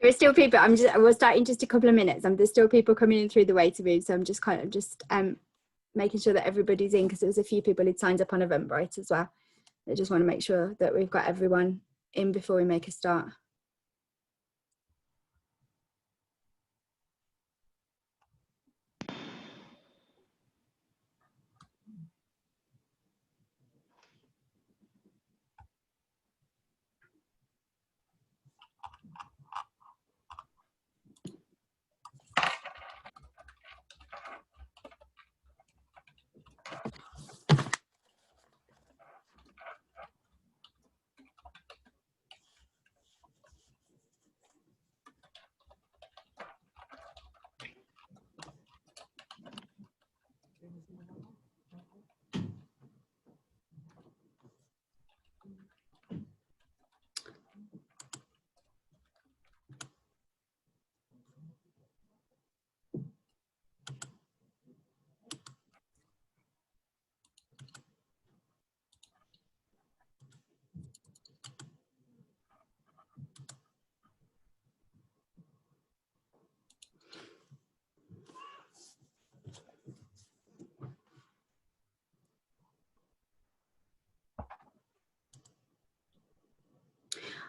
There are still people. We'll start in just a couple of minutes. There's still people coming in through the waiting room, so I'm just kind of making sure that everybody's in, because there was a few people who'd signed up on Eventbrite as well. I just want to make sure that we've got everyone in before we make a start.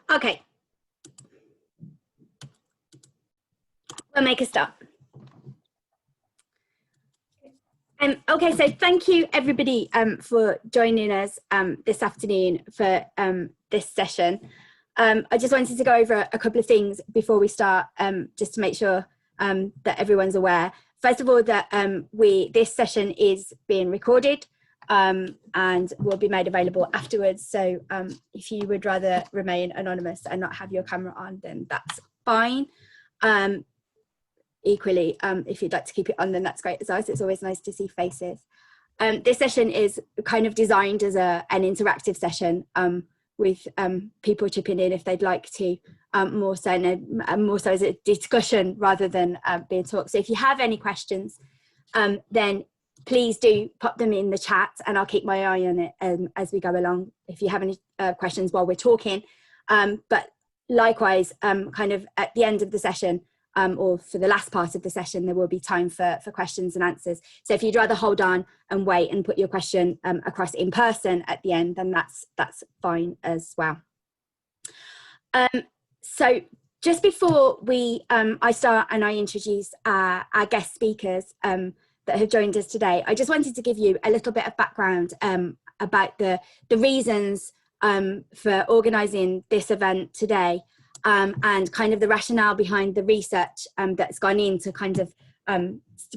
Okay, we'll make a start. Okay, so thank you everybody for joining us this afternoon for this session. I just wanted to go over a couple of things before we start, just to make sure that everyone's aware. First of all, that this session is being recorded and will be made available afterwards. So if you would rather remain anonymous and not have your camera on, then that's fine. Equally, if you'd like to keep it on, then that's great as well. So it's always nice to see faces. This session is kind of designed as an interactive session with people chipping in if they'd like to, more so as a discussion rather than being talk. So if you have any questions, then please do pop them in the chat, and I'll keep my eye on it as we go along if you have any questions while we're talking. But likewise, kind of at the end of the session, or for the last part of the session, there will be time for questions and answers. So if you'd rather hold on and wait and put your question across in person at the end, then that's fine as well. So just before I start and I introduce our guest speakers that have joined us today, I just wanted to give you a little bit of background about the reasons for organising this event today. And kind of the rationale behind the research that's gone into kind of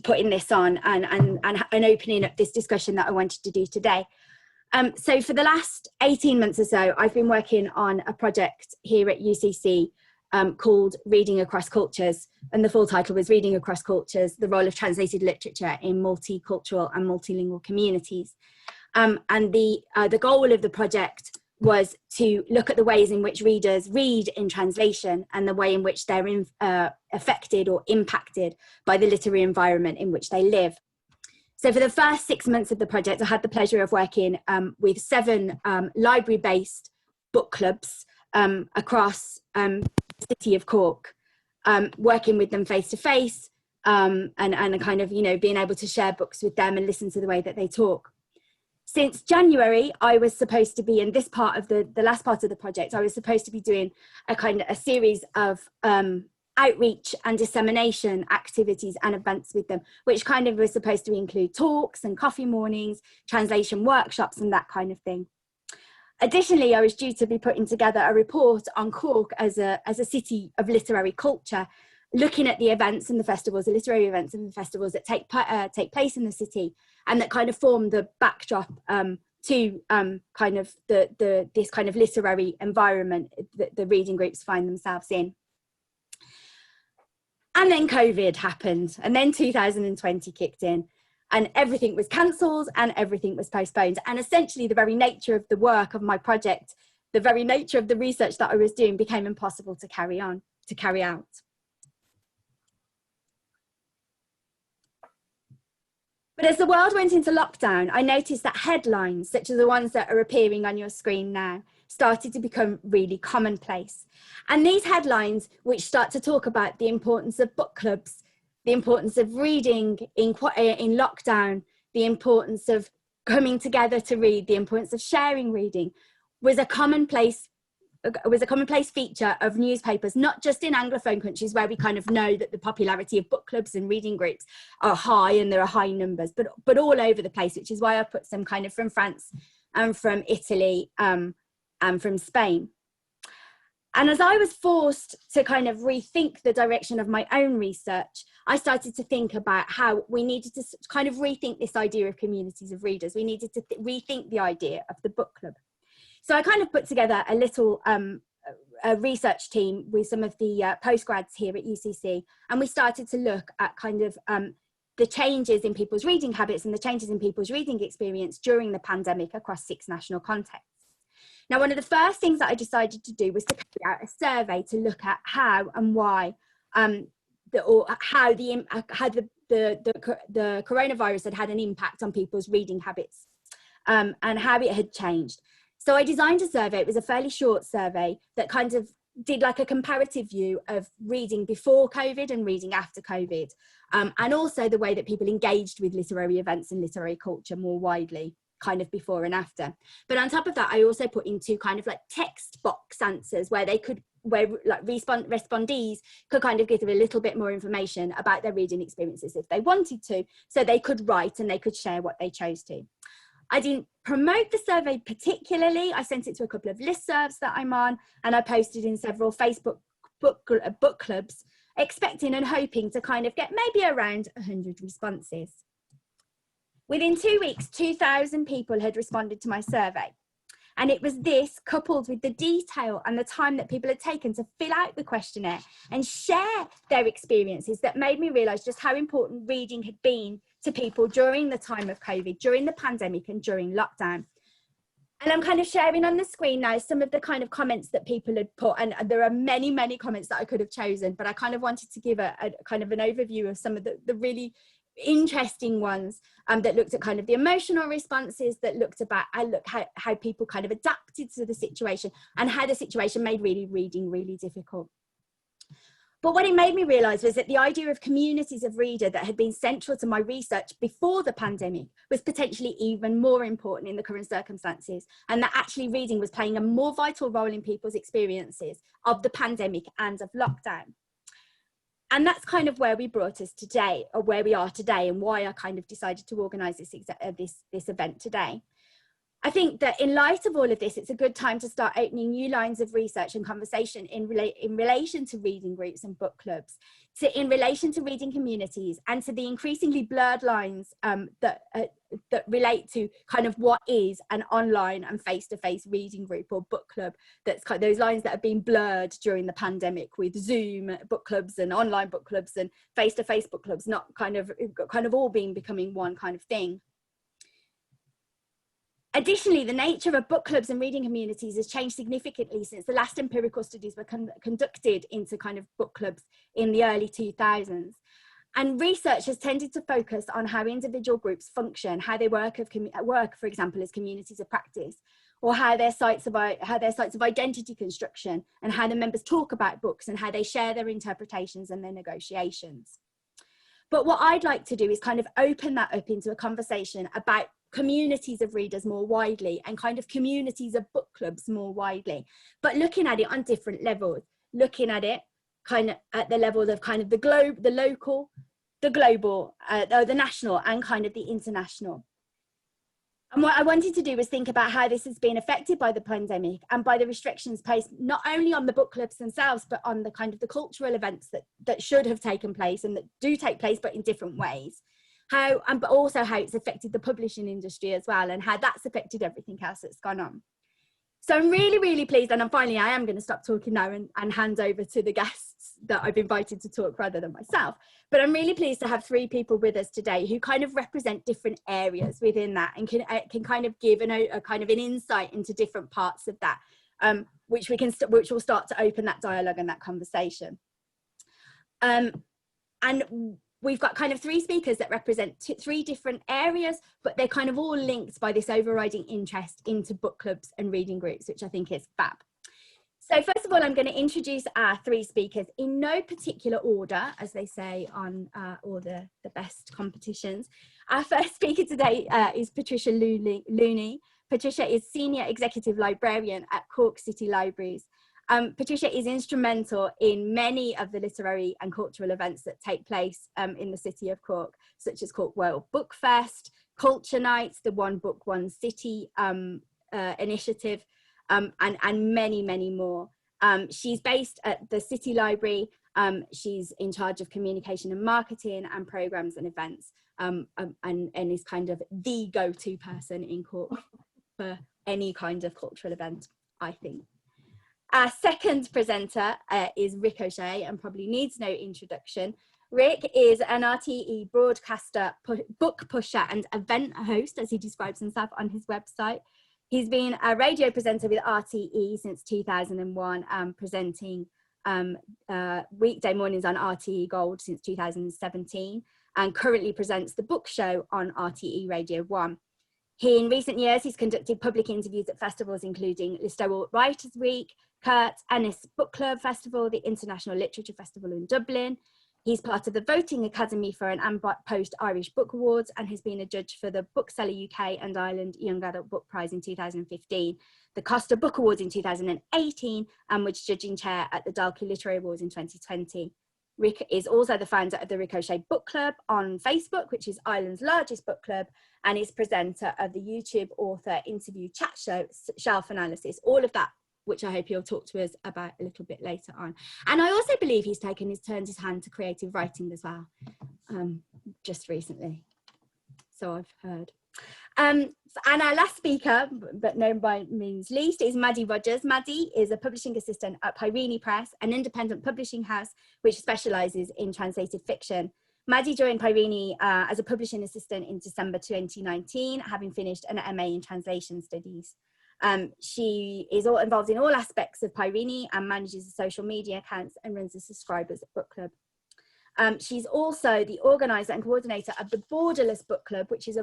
putting this on and opening up this discussion that I wanted to do today. So for the last 18 months or so, I've been working on a project here at UCC called Reading Across Cultures, and the full title was Reading Across Cultures, the Role of Translated Literature in Multicultural and Multilingual Communities. And the goal of the project was to look at the ways in which readers read in translation and the way in which they're affected or impacted by the literary environment in which they live. So for the first 6 months of the project, I had the pleasure of working with 7 library-based book clubs across the city of Cork, working with them face-to-face and kind of, being able to share books with them and listen to the way that they talk. Since January, I was supposed to be in this part of the last part of the project, I was supposed to be doing a series of outreach and dissemination activities and events with them, which kind of was supposed to include talks and coffee mornings, translation workshops and that kind of thing. Additionally, I was due to be putting together a report on Cork as a city of literary culture, looking at the events and the festivals, the literary events and the festivals that take place in the city, and that kind of form the backdrop to kind of this kind of literary environment that the reading groups find themselves in. And then COVID happened, and then 2020 kicked in, and everything was cancelled and everything was postponed. And essentially the very nature of the work of my project, the very nature of the research that I was doing became impossible to carry out. But as the world went into lockdown, I noticed that headlines, such as the ones that are appearing on your screen now, started to become really commonplace. And these headlines, which start to talk about the importance of book clubs, the importance of reading in lockdown, the importance of coming together to read, the importance of sharing reading, was a commonplace feature of newspapers, not just in Anglophone countries where we kind of know that the popularity of book clubs and reading groups are high and there are high numbers, but all over the place, which is why I put some kind of from France and from Italy and from Spain. And as I was forced to kind of rethink the direction of my own research, I started to think about how we needed to kind of rethink this idea of communities of readers. We needed to rethink the idea of the book club. So I kind of put together a little a research team with some of the postgrads here at UCC, and we started to look at kind of the changes in people's reading habits and the changes in people's reading experience during the pandemic across 6 national contexts. Now, one of the first things that I decided to do was to carry out a survey to look at how and why the coronavirus had an impact on people's reading habits and how it had changed. So I designed a survey. It was a fairly short survey that kind of did like a comparative view of reading before COVID and reading after COVID, and also the way that people engaged with literary events and literary culture more widely, kind of before and after. But on top of that, I also put into kind of like text box answers where respondees could kind of give a little bit more information about their reading experiences if they wanted to, so they could write and they could share what they chose to. I didn't promote the survey particularly. I sent it to a couple of listservs that I'm on, and I posted in several Facebook book clubs, expecting and hoping to kind of get maybe around 100 responses. Within 2 weeks, 2,000 people had responded to my survey. And it was this, coupled with the detail and the time that people had taken to fill out the questionnaire and share their experiences, that made me realise just how important reading had been to people during the time of COVID, during the pandemic and during lockdown. And I'm kind of sharing on the screen now some of the kind of comments that people had put, and there are many, many comments that I could have chosen, but I kind of wanted to give a kind of an overview of some of the really interesting ones that looked at kind of the emotional responses, that looked about how people kind of adapted to the situation and how the situation made reading really difficult. But what it made me realise was that the idea of communities of reader that had been central to my research before the pandemic was potentially even more important in the current circumstances, and that actually reading was playing a more vital role in people's experiences of the pandemic and of lockdown. And that's kind of where we brought us today, or where we are today, and why I kind of decided to organise this event today. I think that in light of all of this, it's a good time to start opening new lines of research and conversation in relation to reading groups and book clubs, in relation to reading communities, and to the increasingly blurred lines that relate to kind of what is an online and face-to-face reading group or book club. That's kind of those lines that have been blurred during the pandemic, with Zoom book clubs and online book clubs and face-to-face book clubs not kind of all becoming one kind of thing. Additionally, the nature of book clubs and reading communities has changed significantly since the last empirical studies were conducted into kind of book clubs in the early 2000s. And research has tended to focus on how individual groups function, how they work, for example, as communities of practice, or how their sites of identity construction, and how the members talk about books and how they share their interpretations and their negotiations. But what I'd like to do is kind of open that up into a conversation about communities of readers more widely, and kind of communities of book clubs more widely, but looking at it on different levels, looking at it kind of at the levels of kind of the local, the global, the national, and kind of the international. And what I wanted to do was think about how this has been affected by the pandemic and by the restrictions placed not only on the book clubs themselves, but on the kind of the cultural events that should have taken place and that do take place, but in different ways. But also how it's affected the publishing industry as well, and how that's affected everything else that's gone on. So I'm really, really pleased, and I am going to stop talking now and hand over to the guests that I've invited to talk rather than myself. But I'm really pleased to have 3 people with us today who kind of represent different areas within that, and can kind of give a kind of an insight into different parts of that, which will start to open that dialogue and that conversation. And we've got kind of 3 speakers that represent 3 different areas, but they're kind of all linked by this overriding interest into book clubs and reading groups, which I think is fab. So first of all, I'm going to introduce our 3 speakers in no particular order, as they say on all the best competitions. Our first speaker today is Patricia Looney. Patricia is Senior Executive Librarian at Cork City Libraries. Patricia is instrumental in many of the literary and cultural events that take place in the city of Cork, such as Cork World Book Fest, Culture Nights, the One Book, One City initiative, and many, many more. She's based at the City Library. She's in charge of communication and marketing and programs and events, and is kind of the go-to person in Cork for any kind of cultural event, I think. Our second presenter is Rick O'Shea, and probably needs no introduction. Rick is an RTE broadcaster, book pusher and event host, as he describes himself on his website. He's been a radio presenter with RTE since 2001, presenting weekday mornings on RTE Gold since 2017, and currently presents the book show on RTE Radio 1. In recent years, he's conducted public interviews at festivals including Listowel Writers' Week, Kurt Ennis Book Club Festival, the International Literature Festival in Dublin. He's part of the Voting Academy for an Am Post Irish Book Awards, and has been a judge for the Bookseller UK and Ireland Young Adult Book Prize in 2015, the Costa Book Awards in 2018, and was judging chair at the Dalkey Literary Awards in 2020. Rick is also the founder of the Rick O'Shea Book Club on Facebook, which is Ireland's largest book club, and is presenter of the YouTube author interview chat show, Shelf Analysis. All of that, which I hope you'll talk to us about a little bit later on. And I also believe he's turned his hand to creative writing as well, just recently. So I've heard. And our last speaker, but no by means least, is Maddie Rogers. Maddie is a publishing assistant at Peirene Press, an independent publishing house which specialises in translated fiction. Maddie joined Peirene as a publishing assistant in December 2019, having finished an MA in Translation Studies. She is involved in all aspects of Peirene and manages the social media accounts and runs the subscribers book club. She's also the organiser and coordinator of the Borderless book club, which is a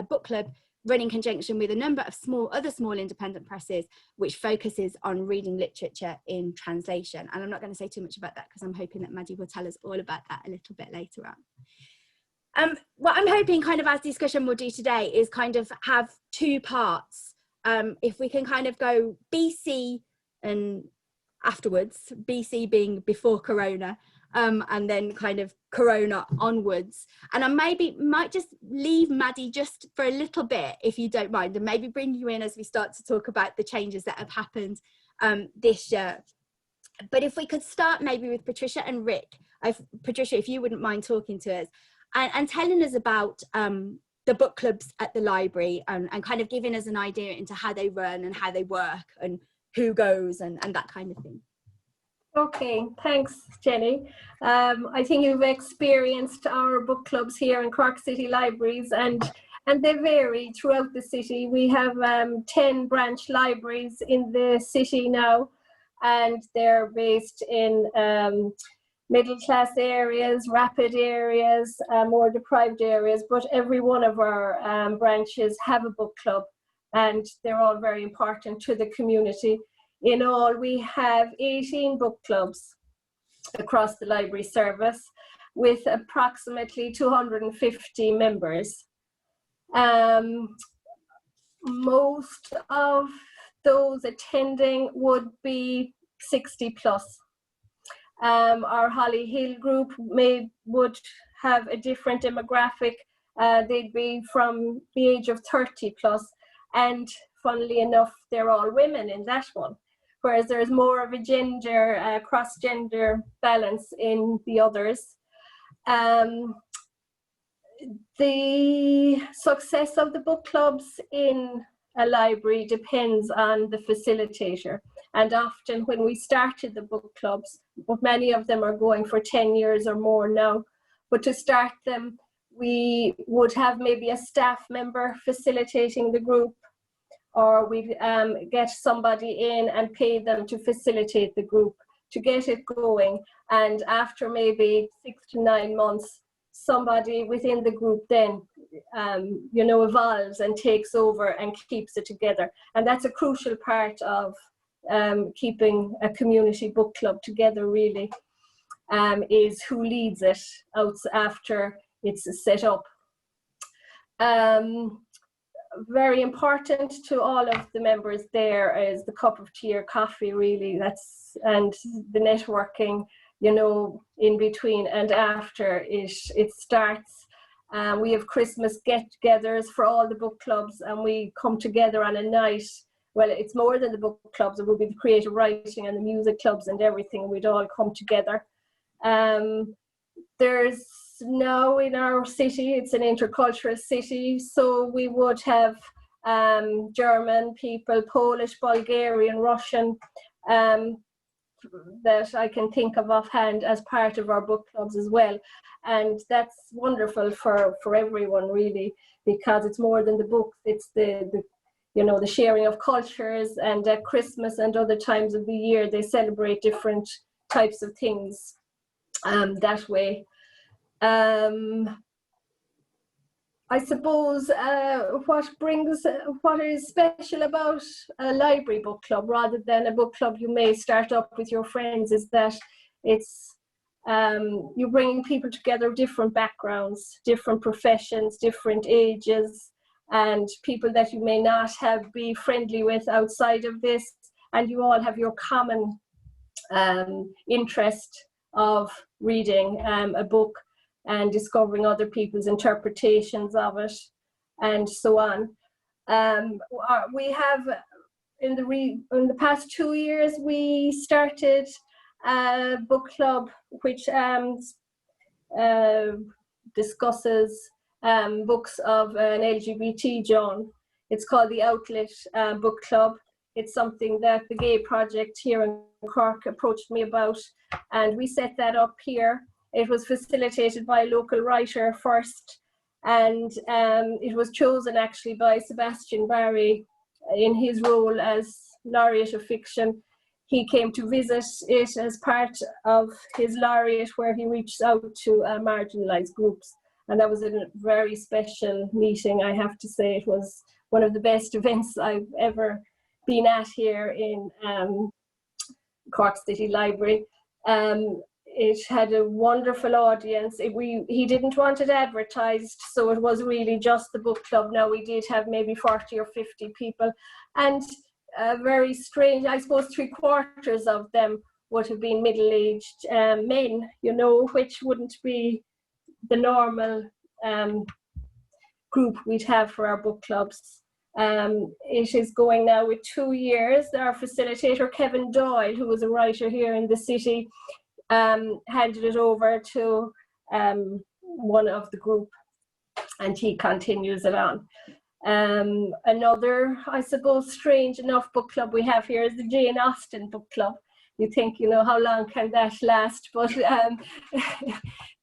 book club run in conjunction with a number of other small independent presses, which focuses on reading literature in translation. And I'm not going to say too much about that because I'm hoping that Maddie will tell us all about that a little bit later on. What I'm hoping kind of as discussion we'll do today is kind of have 2 parts. If we can kind of go BC and afterwards, BC being before Corona, and then kind of Corona onwards. And I might just leave Maddie just for a little bit, if you don't mind, and maybe bring you in as we start to talk about the changes that have happened this year. But if we could start maybe with Patricia and Rick. Patricia, if you wouldn't mind talking to us and telling us about the book clubs at the library, and kind of giving us an idea into how they run and how they work and who goes and that kind of thing. Okay, thanks, Jenny. I think you've experienced our book clubs here in Cork City Libraries, and they vary throughout the city. We have 10 branch libraries in the city now, and they're based in middle class areas, rapid areas, more deprived areas, but every one of our branches have a book club, and they're all very important to the community. In all, we have 18 book clubs across the library service with approximately 250 members. Most of those attending would be 60 plus. Our Holly Hill group would have a different demographic. They'd be from the age of 30 plus, and funnily enough, they're all women in that one. Whereas there's more of a cross-gender balance in the others. The success of the book clubs in a library depends on the facilitator. And often when we started the book clubs, many of them are going for 10 years or more now, but to start them, we would have maybe a staff member facilitating the group, or we'd get somebody in and pay them to facilitate the group to get it going. And after maybe 6 to 9 months, somebody within the group then evolves and takes over and keeps it together. And that's a crucial part of keeping a community book club together, really, is who leads it out after it's set up. Very important to all of the members there is the cup of tea or coffee, really, and the networking, in between and after it starts. We have Christmas get-togethers for all the book clubs, and we come together on a night. Well, it's more than the book clubs. It will be the creative writing and the music clubs and everything. We'd all come together. There's now in our city, it's an intercultural city, so we would have German people, Polish, Bulgarian, Russian, that I can think of offhand as part of our book clubs as well. And that's wonderful for everyone, really, because it's more than the books. It's the sharing of cultures, and at Christmas and other times of the year, they celebrate different types of things that way. I suppose what is special about a library book club rather than a book club you may start up with your friends is that it's you're bringing people together of different backgrounds, different professions, different ages, and people that you may not be friendly with outside of this, and you all have your common interest of reading a book and discovering other people's interpretations of it, and so on. We have, in the past 2 years, we started a book club which discusses books of an LGBT genre. It's called the Outlet Book Club. It's something that the Gay Project here in Cork approached me about, and we set that up here. It was facilitated by a local writer first, and it was chosen actually by Sebastian Barry in his role as laureate of fiction. He came to visit it as part of his laureate, where he reached out to marginalised groups. And that was a very special meeting, I have to say. It was one of the best events I've ever been at here in Cork City Library. It had a wonderful audience. He didn't want it advertised, so it was really just the book club. Now, we did have maybe 40 or 50 people, and very strange, I suppose 3/4 of them would have been middle-aged men, which wouldn't be the normal group we'd have for our book clubs. It is going now with 2 years. Our facilitator, Kevin Doyle, who was a writer here in the city, handed it over to one of the group, and he continues it on. Another, I suppose, strange enough book club we have here is the Jane Austen book club. You think, how long can that last? But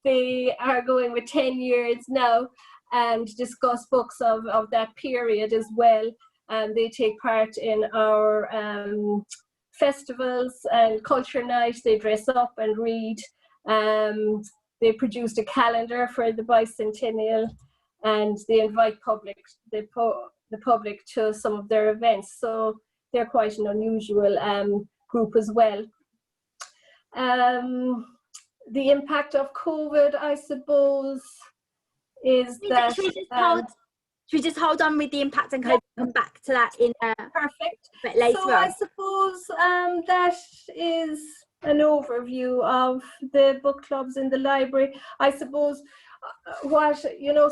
they are going with 10 years now and discuss books of that period as well. And they take part in our festivals and culture night. They dress up and read. They produced a calendar for the bicentennial, and they invite the public to some of their events. So they're quite an unusual group as well. The impact of COVID, I suppose, is that... Should we just hold on with the impact and come back to that in perfect. A bit later so on? I suppose that is an overview of the book clubs in the library. I suppose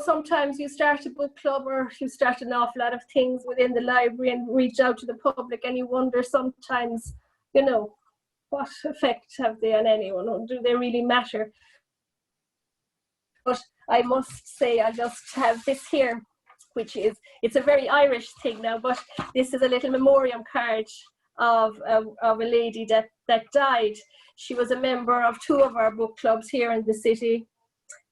sometimes you start a book club, or you start an awful lot of things within the library and reach out to the public, and you wonder sometimes, what effect have they on anyone, or do they really matter? But I must say, I just have this here, which it's a very Irish thing now, but this is a little memoriam card of a lady that died. She was a member of 2 of our book clubs here in the city,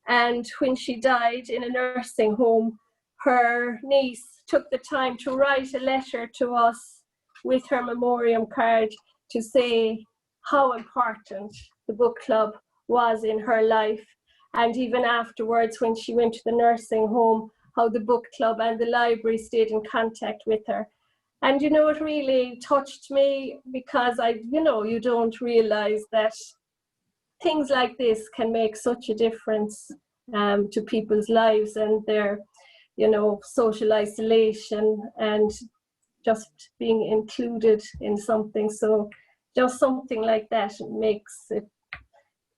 and when she died in a nursing home, her niece took the time to write a letter to us with her memoriam card to say how important the book club was in her life. And even afterwards, when she went to the nursing home, how the book club and the library stayed in contact with her. And, you know, it really touched me because you don't realize that things like this can make such a difference to people's lives and their, social isolation and just being included in something. So just something like that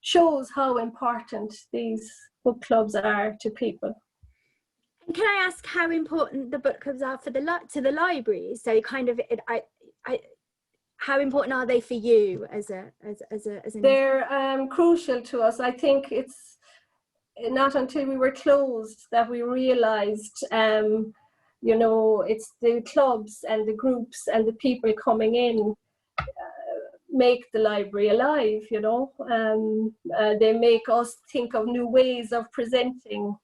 shows how important these book clubs are to people. And can I ask how important the book clubs are to the library? So kind of, how important are they for you as an They're crucial to us. I think it's not until we were closed that we realized, it's the clubs and the groups and the people coming in make the library alive, they make us think of new ways of presenting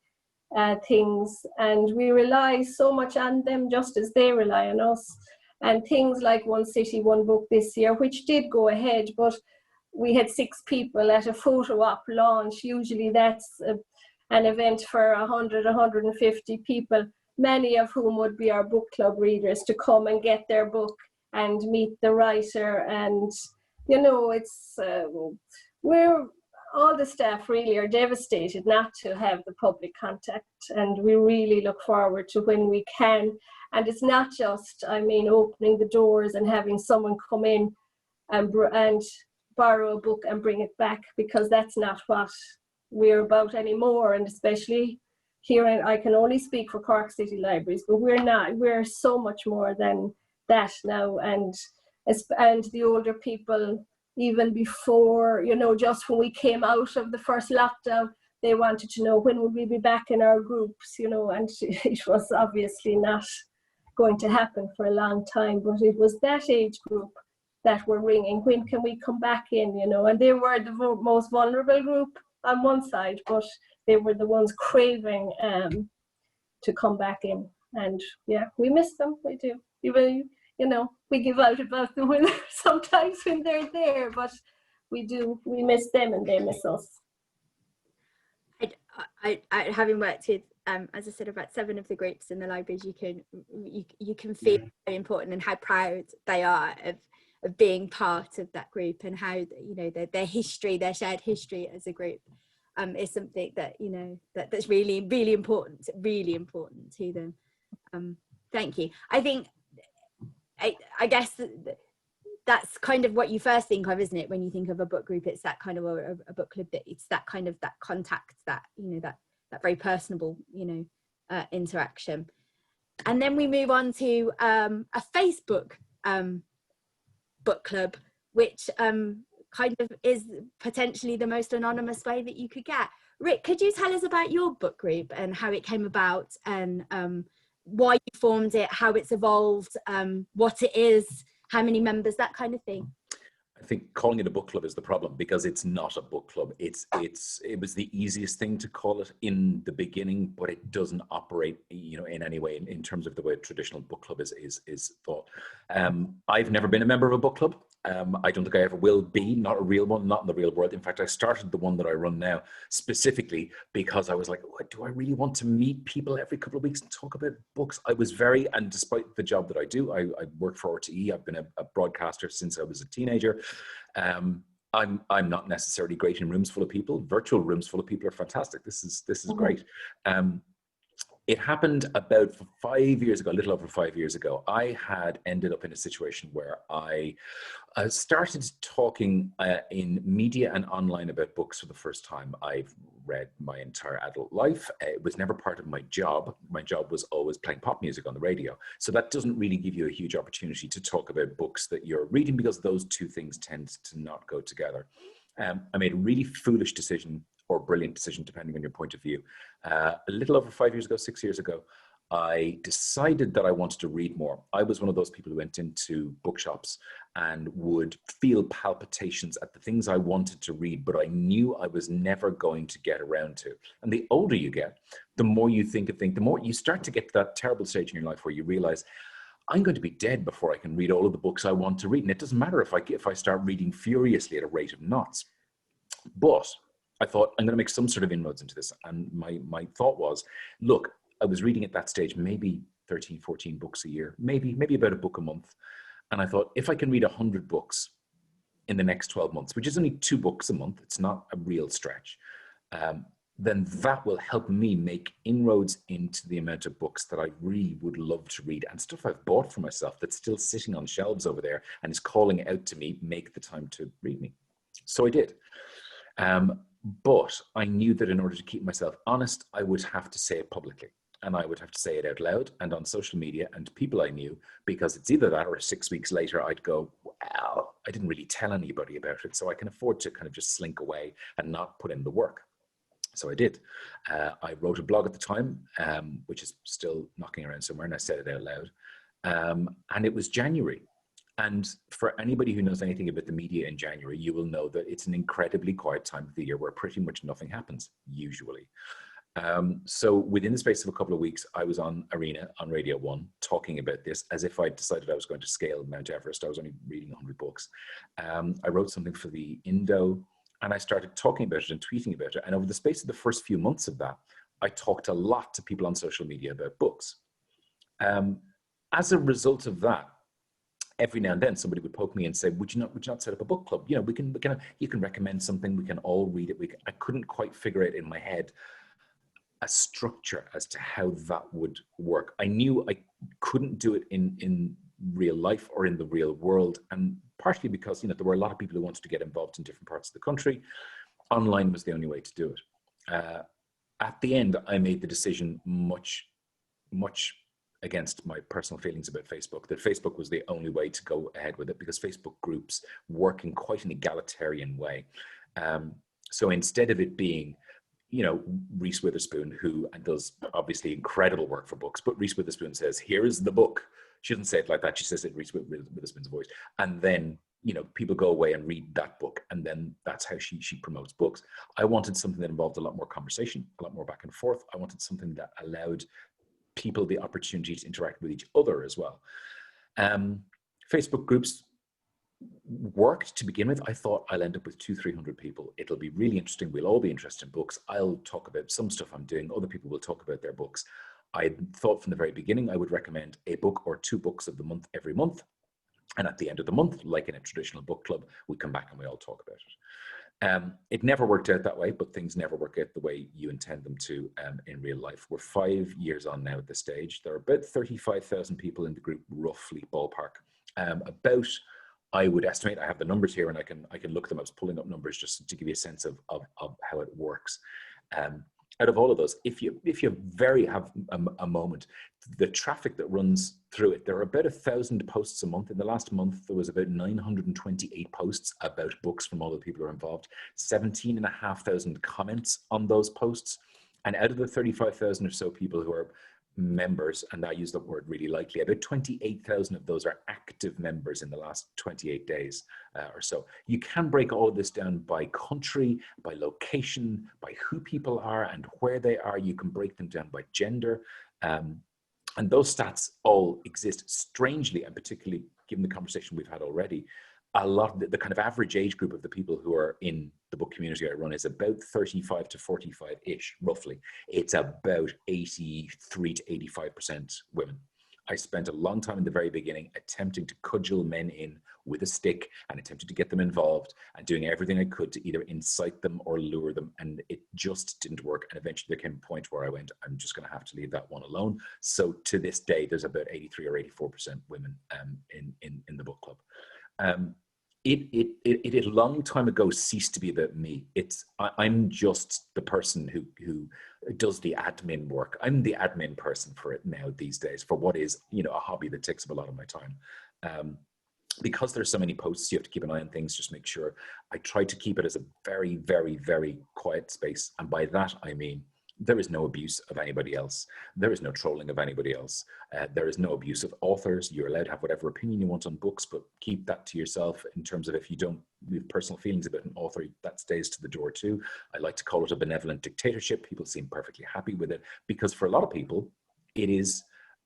things, and we rely so much on them just as they rely on us. And things like One City, One Book this year, which did go ahead, but we had 6 people at a photo op launch. Usually that's an event for 100, 150 people, many of whom would be our book club readers, to come and get their book and meet the writer. And, all the staff really are devastated not to have the public contact, and we really look forward to when we can. And it's not just, opening the doors and having someone come in and borrow a book and bring it back, because that's not what we're about anymore. And especially here, I can only speak for Cork City Libraries, but we're so much more than that now. And the older people, even before, just when we came out of the first lockdown, they wanted to know when would we be back in our groups, and it was obviously not going to happen for a long time, but it was that age group that were ringing, when can we come back in, and they were the most vulnerable group on one side, but they were the ones craving to come back in. And yeah, we miss them, we do. Even, we give out about them sometimes when they're there, but we miss them and they miss us. I having worked with, as I said, about 7 of the groups in the libraries, you can feel how important and how proud they are of being part of that group, and how their history, their shared history as a group, is something that that's really, really important to them. Thank you. I think I guess that's kind of what you first think of, isn't it, when you think of a book group? It's that kind of a book club, that it's that kind of that contact, that that very personable interaction. And then we move on to a Facebook book club, which kind of is potentially the most anonymous way that you could get. Rick, could you tell us about your book group and how it came about, and why you formed it, how it's evolved, what it is, how many members, that kind of thing? I think calling it a book club is the problem, because it's not a book club. It was the easiest thing to call it in the beginning, but it doesn't operate, in any way in terms of the way a traditional book club is thought. I've never been a member of a book club. I don't think I ever will be, not a real one, not in the real world. In fact, I started the one that I run now specifically because I was like, do I really want to meet people every couple of weeks and talk about books? And despite the job that I do, I work for RTE. I've been a broadcaster since I was a teenager. I'm not necessarily great in rooms full of people. Virtual rooms full of people are fantastic. This is great. It happened about 5 years ago, a little over 5 years ago. I had ended up in a situation where I started talking in media and online about books for the first time. I've read my entire adult life. It was never part of my job. My job was always playing pop music on the radio. So that doesn't really give you a huge opportunity to talk about books that you're reading, because those two things tend to not go together. I made a really foolish decision, or brilliant decision, depending on your point of view. A little over 5 years ago, 6 years ago, I decided that I wanted to read more. I was one of those people who went into bookshops and would feel palpitations at the things I wanted to read, but I knew I was never going to get around to. And the older you get, the more you think, the more you start to get to that terrible stage in your life where you realize, I'm going to be dead before I can read all of the books I want to read. And it doesn't matter if I start reading furiously at a rate of knots. But I thought, I'm going to make some sort of inroads into this. And my thought was, look, I was reading at that stage, maybe 13, 14 books a year, maybe about a book a month. And I thought, if I can read 100 books in the next 12 months, which is only 2 books a month, it's not a real stretch, then that will help me make inroads into the amount of books that I really would love to read, and stuff I've bought for myself that's still sitting on shelves over there and is calling out to me, make the time to read me. So I did. But I knew that in order to keep myself honest, I would have to say it publicly, and I would have to say it out loud and on social media and to people I knew, because it's either that or 6 weeks later I'd go, well, I didn't really tell anybody about it, so I can afford to kind of just slink away and not put in the work. So I did. I wrote a blog at the time, which is still knocking around somewhere, and I said it out loud. And it was January. And for anybody who knows anything about the media in January, you will know that it's an incredibly quiet time of the year where pretty much nothing happens, usually. So within the space of a couple of weeks, I was on Arena on Radio 1 talking about this as if I decided I was going to scale Mount Everest. I was only reading 100 books. I wrote something for the Indo, and I started talking about it and tweeting about it. And over the space of the first few months of that, I talked a lot to people on social media about books. As a result of that, every now and then somebody would poke me and say, would you not set up a book club? You know, you can recommend something, we can all read it. I couldn't quite figure it in my head, a structure as to how that would work. I knew I couldn't do it in real life or in the real world, and partially because, you know, there were a lot of people who wanted to get involved in different parts of the country. Online was the only way to do it. At the end, I made the decision much against my personal feelings about Facebook, that Facebook was the only way to go ahead with it, because Facebook groups work in quite an egalitarian way. So instead of it being, you know, Reese Witherspoon, who does obviously incredible work for books, but Reese Witherspoon says, here is the book. She doesn't say it like that. She says it in Reese Witherspoon's voice. And then, you know, people go away and read that book. And then that's how she promotes books. I wanted something that involved a lot more conversation, a lot more back and forth. I wanted something that allowed people the opportunity to interact with each other as well. Facebook groups worked to begin with. I thought I'll end up with 200-300 people. It'll be really interesting. We'll all be interested in books. I'll talk about some stuff I'm doing. Other people will talk about their books. I thought from the very beginning I would recommend a book or 2 books of the month every month. And at the end of the month, like in a traditional book club, we come back and we all talk about it. It never worked out that way, but things never work out the way you intend them to in real life. We're 5 years on now at this stage. There are about 35,000 people in the group, roughly ballpark. I would estimate, I have the numbers here and I can look them. I was pulling up numbers just to give you a sense of how it works. Out of all of those, if you have a moment, the traffic that runs through it, there are about 1,000 posts a month. In the last month, there was about 928 posts about books from all the people who are involved, 17,500 comments on those posts. And out of the 35,000 or so people who are members, and I use the word really lightly, about 28,000 of those are active members in the last 28 days or so. You can break all of this down by country, by location, by who people are and where they are. You can break them down by gender. And those stats all exist. Strangely, and particularly given the conversation we've had already, a lot of the kind of average age group of the people who are in the book community I run is about 35 to 45-ish, roughly. It's about 83 to 85% women. I spent a long time in the very beginning attempting to cudgel men in with a stick and attempted to get them involved and doing everything I could to either incite them or lure them, and it just didn't work. And eventually there came a point where I went, I'm just going to have to leave that one alone. So to this day, there's about 83 or 84% women in the book club. It a long time ago ceased to be about me. I'm just the person who does the admin work. I'm the admin person for it now these days, for what is, you know, a hobby that takes up a lot of my time. Because there's so many posts, you have to keep an eye on things. Just make sure. I try to keep it as a very, very, very quiet space, and by that I mean there is no abuse of anybody else. There is no trolling of anybody else. There is no abuse of authors. You're allowed to have whatever opinion you want on books, but keep that to yourself. In terms of if you don't have personal feelings about an author, that stays to the door too. I like to call it a benevolent dictatorship. People seem perfectly happy with it because for a lot of people, it is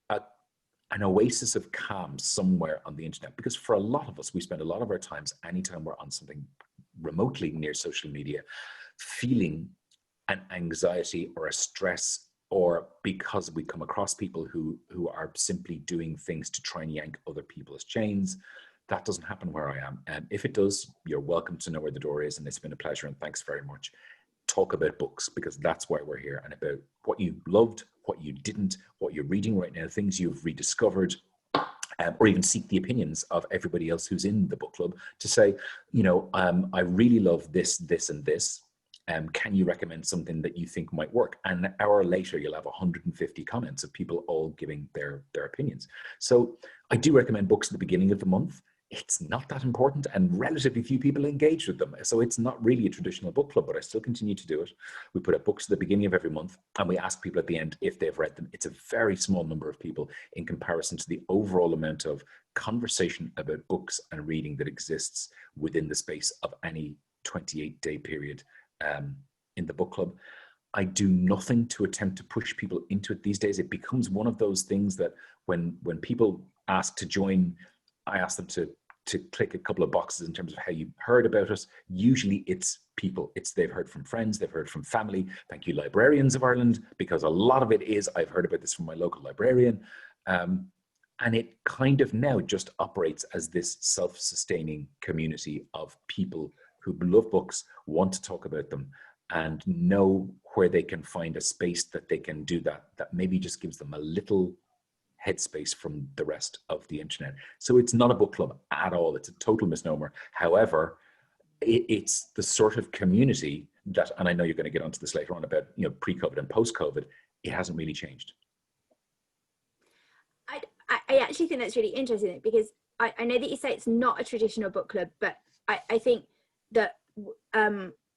an oasis of calm somewhere on the internet. Because for a lot of us, we spend a lot of our times, anytime we're on something remotely near social media, feeling an anxiety or a stress, or because we come across people who are simply doing things to try and yank other people's chains. That doesn't happen where I am. And if it does, you're welcome to know where the door is, and it's been a pleasure, and thanks very much. Talk about books, because that's why we're here, and about what you loved, what you didn't, what you're reading right now, things you've rediscovered, or even seek the opinions of everybody else who's in the book club to say, you know, I really love this, this, and this. Can you recommend something that you think might work? And an hour later, you'll have 150 comments of people all giving their opinions. So I do recommend books at the beginning of the month. It's not that important, and relatively few people engage with them. So it's not really a traditional book club, but I still continue to do it. We put up books at the beginning of every month, and we ask people at the end if they've read them. It's a very small number of people in comparison to the overall amount of conversation about books and reading that exists within the space of any 28-day period in the book club. I do nothing to attempt to push people into it these days. It becomes one of those things that when people ask to join, I ask them to click a couple of boxes in terms of how you heard about us. Usually it's people, they've heard from friends, they've heard from family. Thank you, Librarians of Ireland, because a lot of it is, I've heard about this from my local librarian. And it kind of now just operates as this self-sustaining community of people who love books, want to talk about them, and know where they can find a space that they can do that maybe just gives them a little headspace from the rest of the internet. So it's not a book club at all. It's a total misnomer. However, it's the sort of community that, and I know you're going to get onto this later on about, you know, pre-COVID and post-COVID, it hasn't really changed. I actually think that's really interesting, because I know that you say it's not a traditional book club, but I think that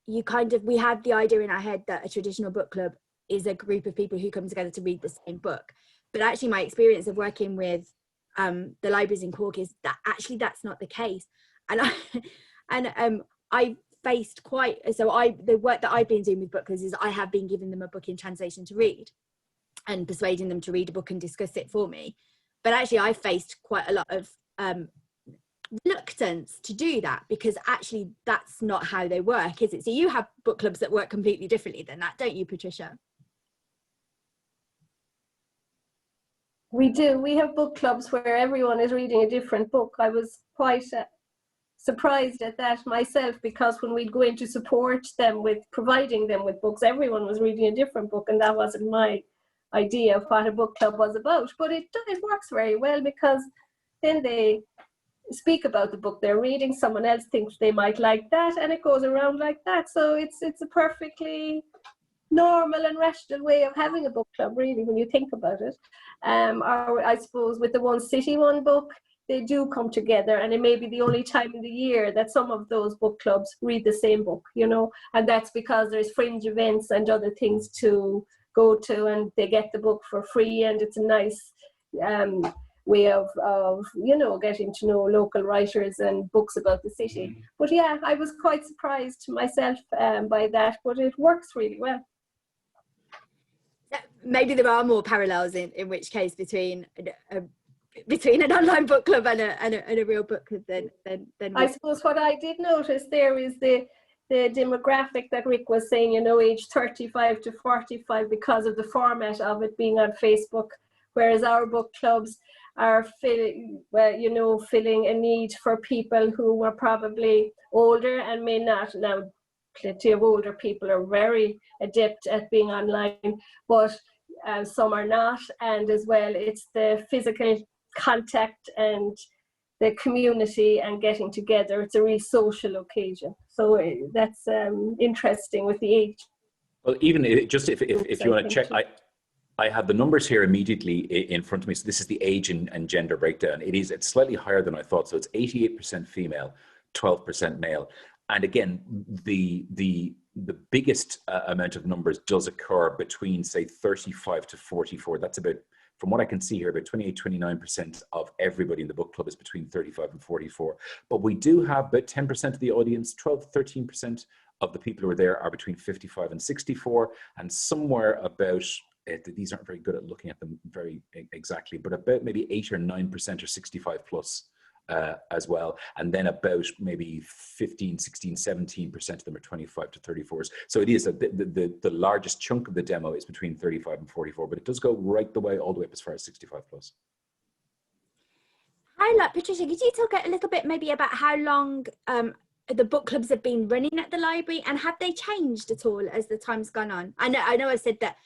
we have the idea in our head that a traditional book club is a group of people who come together to read the same book. But actually my experience of working with the libraries in Cork is that actually that's not the case. And I faced the work that I've been doing with book clubs is I have been giving them a book in translation to read and persuading them to read a book and discuss it for me. But actually I faced quite a lot of reluctance to do that, because actually that's not how they work, is it? So you have book clubs that work completely differently than that, don't you, Patricia? We do. We have book clubs where everyone is reading a different book. I was quite surprised at that myself, because when we'd go in to support them with providing them with books, everyone was reading a different book, and that wasn't my idea of what a book club was about. But it works very well, because then they speak about the book they're reading, someone else thinks they might like that, and it goes around like that. So it's a perfectly normal and rational way of having a book club, really, when you think about it. Or I suppose with the One City One book, they do come together, and it may be the only time in the year that some of those book clubs read the same book, you know, and that's because there's fringe events and other things to go to, and they get the book for free, and it's a nice way of you know, getting to know local writers and books about the city. But yeah, I was quite surprised myself by that, but it works really well. Maybe there are more parallels in which case between an online book club and a real book club than I suppose what I did notice there is the demographic that Rick was saying, you know, age 35 to 45, because of the format of it being on Facebook, whereas our book clubs are filling a need for people who were probably older and may not. Now, plenty of older people are very adept at being online, but some are not. And as well, it's the physical contact and the community and getting together. It's a real social occasion. So that's interesting with the age. Well, even just if you want to check, I have the numbers here immediately in front of me. So this is the age and gender breakdown. It's slightly higher than I thought. So it's 88% female, 12% male. And again, the biggest amount of numbers does occur between, say, 35 to 44. That's about, from what I can see here, about 29% of everybody in the book club is between 35 and 44. But we do have about 10% of the audience, 12 to 13% of the people who are there are between 55 and 64. And somewhere about, these aren't very good at looking at them very exactly, but about maybe 8 or 9% are 65 plus as well. And then about maybe 15, 16, 17% of them are 25 to 34s. So it is the largest chunk of the demo is between 35 and 44, but it does go right the way, all the way up as far as 65 plus. Patricia, could you talk a little bit maybe about how long the book clubs have been running at the library, and have they changed at all as the time's gone on? I know I said that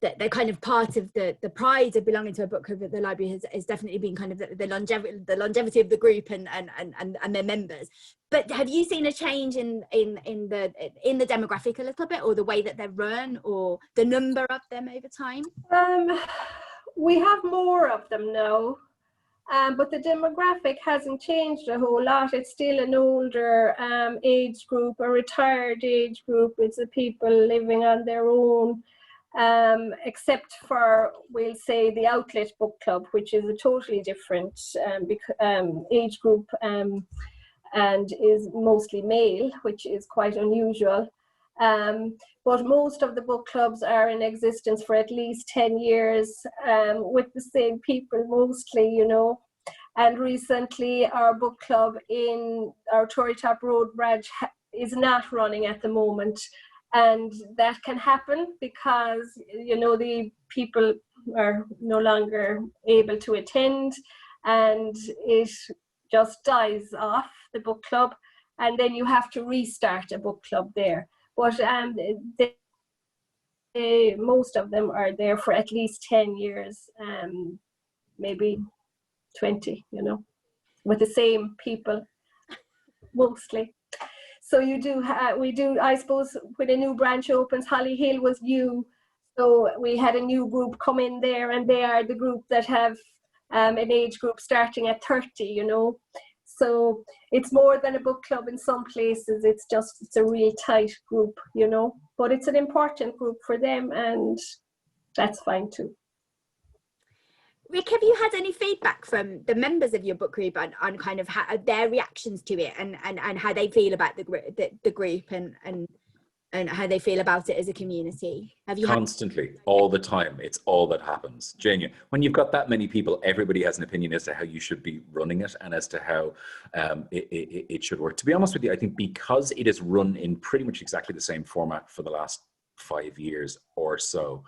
that they're kind of part of the pride of belonging to a book club at the library has definitely been kind of the longevity of the group and their members. But have you seen a change in the demographic a little bit, or the way that they're run, or the number of them over time? We have more of them now. But the demographic hasn't changed a whole lot. It's still an older age group, a retired age group. It's the people living on their own, except for, we'll say, the Outlet Book Club, which is a totally different age group and is mostly male, which is quite unusual. But most of the book clubs are in existence for at least 10 years with the same people mostly, you know. And recently our book club in our Torrytop Road branch is not running at the moment. And that can happen because, you know, the people are no longer able to attend, and it just dies off, the book club. And then you have to restart a book club there. But most of them are there for at least 10 years, maybe 20, you know, with the same people, mostly. So you do, we do, I suppose, when a new branch opens, Holly Hill was new. So we had a new group come in there, and they are the group that have an age group starting at 30, you know. So it's more than a book club in some places. It's a real tight group, you know, but it's an important group for them, and that's fine too. Rick, have you had any feedback from the members of your book group on kind of how, their reactions to it, and how they feel about the group and how they feel about it as a community? Have you constantly, all the time? It's all that happens. Genuine. When you've got that many people, everybody has an opinion as to how you should be running it and as to how it should work. To be honest with you, I think because it is run in pretty much exactly the same format for the last 5 years or so,